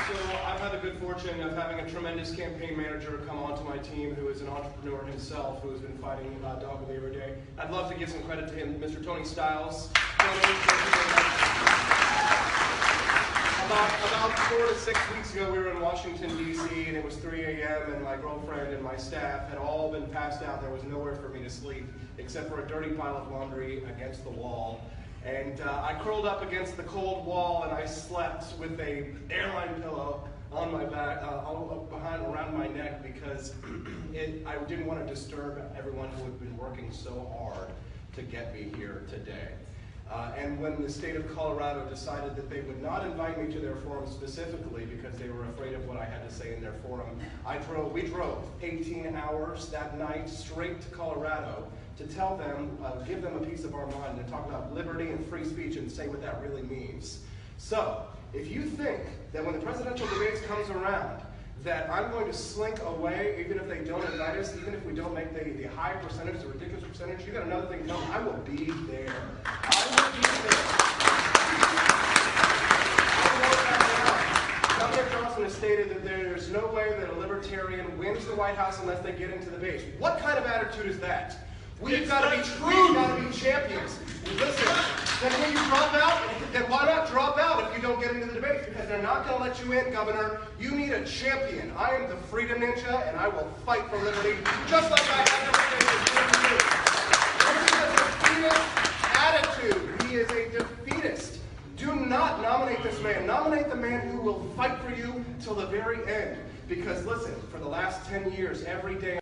So I've had the good fortune of having a tremendous campaign manager come onto my team who is an entrepreneur himself, who has been fighting doggedly every day. I'd love to give some credit to him, Mr. Tony Stiles. About 4 to 6 weeks ago, we were in Washington, D.C., and it was 3 a.m., and my girlfriend and my staff had all been passed out. There was nowhere for me to sleep except for a dirty pile of laundry against the wall. And I curled up against the cold wall, and I slept with a airline pillow on my back, around my neck, because I didn't want to disturb everyone who had been working so hard to get me here today. And when the state of Colorado decided that they would not invite me to their forum specifically because they were afraid of what I had to say in their forum, we drove 18 hours that night straight to Colorado to tell them, give them a piece of our mind and talk about liberty and free speech and say what that really means. So, if you think that when the presidential debates comes around, that I'm going to slink away even if they don't invite us, even if we don't make the high percentage, the ridiculous percentage, you got another thing coming. I will be there. I will be there. I wrote that down. Governor Johnson has stated that there's no way that a libertarian wins the White House unless they get into the base. What kind of attitude is that? We've got to be champions. Listen, then when you drop out, then why not drop out if you don't get into the debate? Because they're not going to let you in, Governor. You need a champion. I am the Freedom Ninja, and I will fight for liberty, just like I have to fight for liberty. This is a defeatist attitude. He is a defeatist. Do not nominate this man. Nominate the man who will fight for you till the very end. Because listen, for the last 10 years, every day,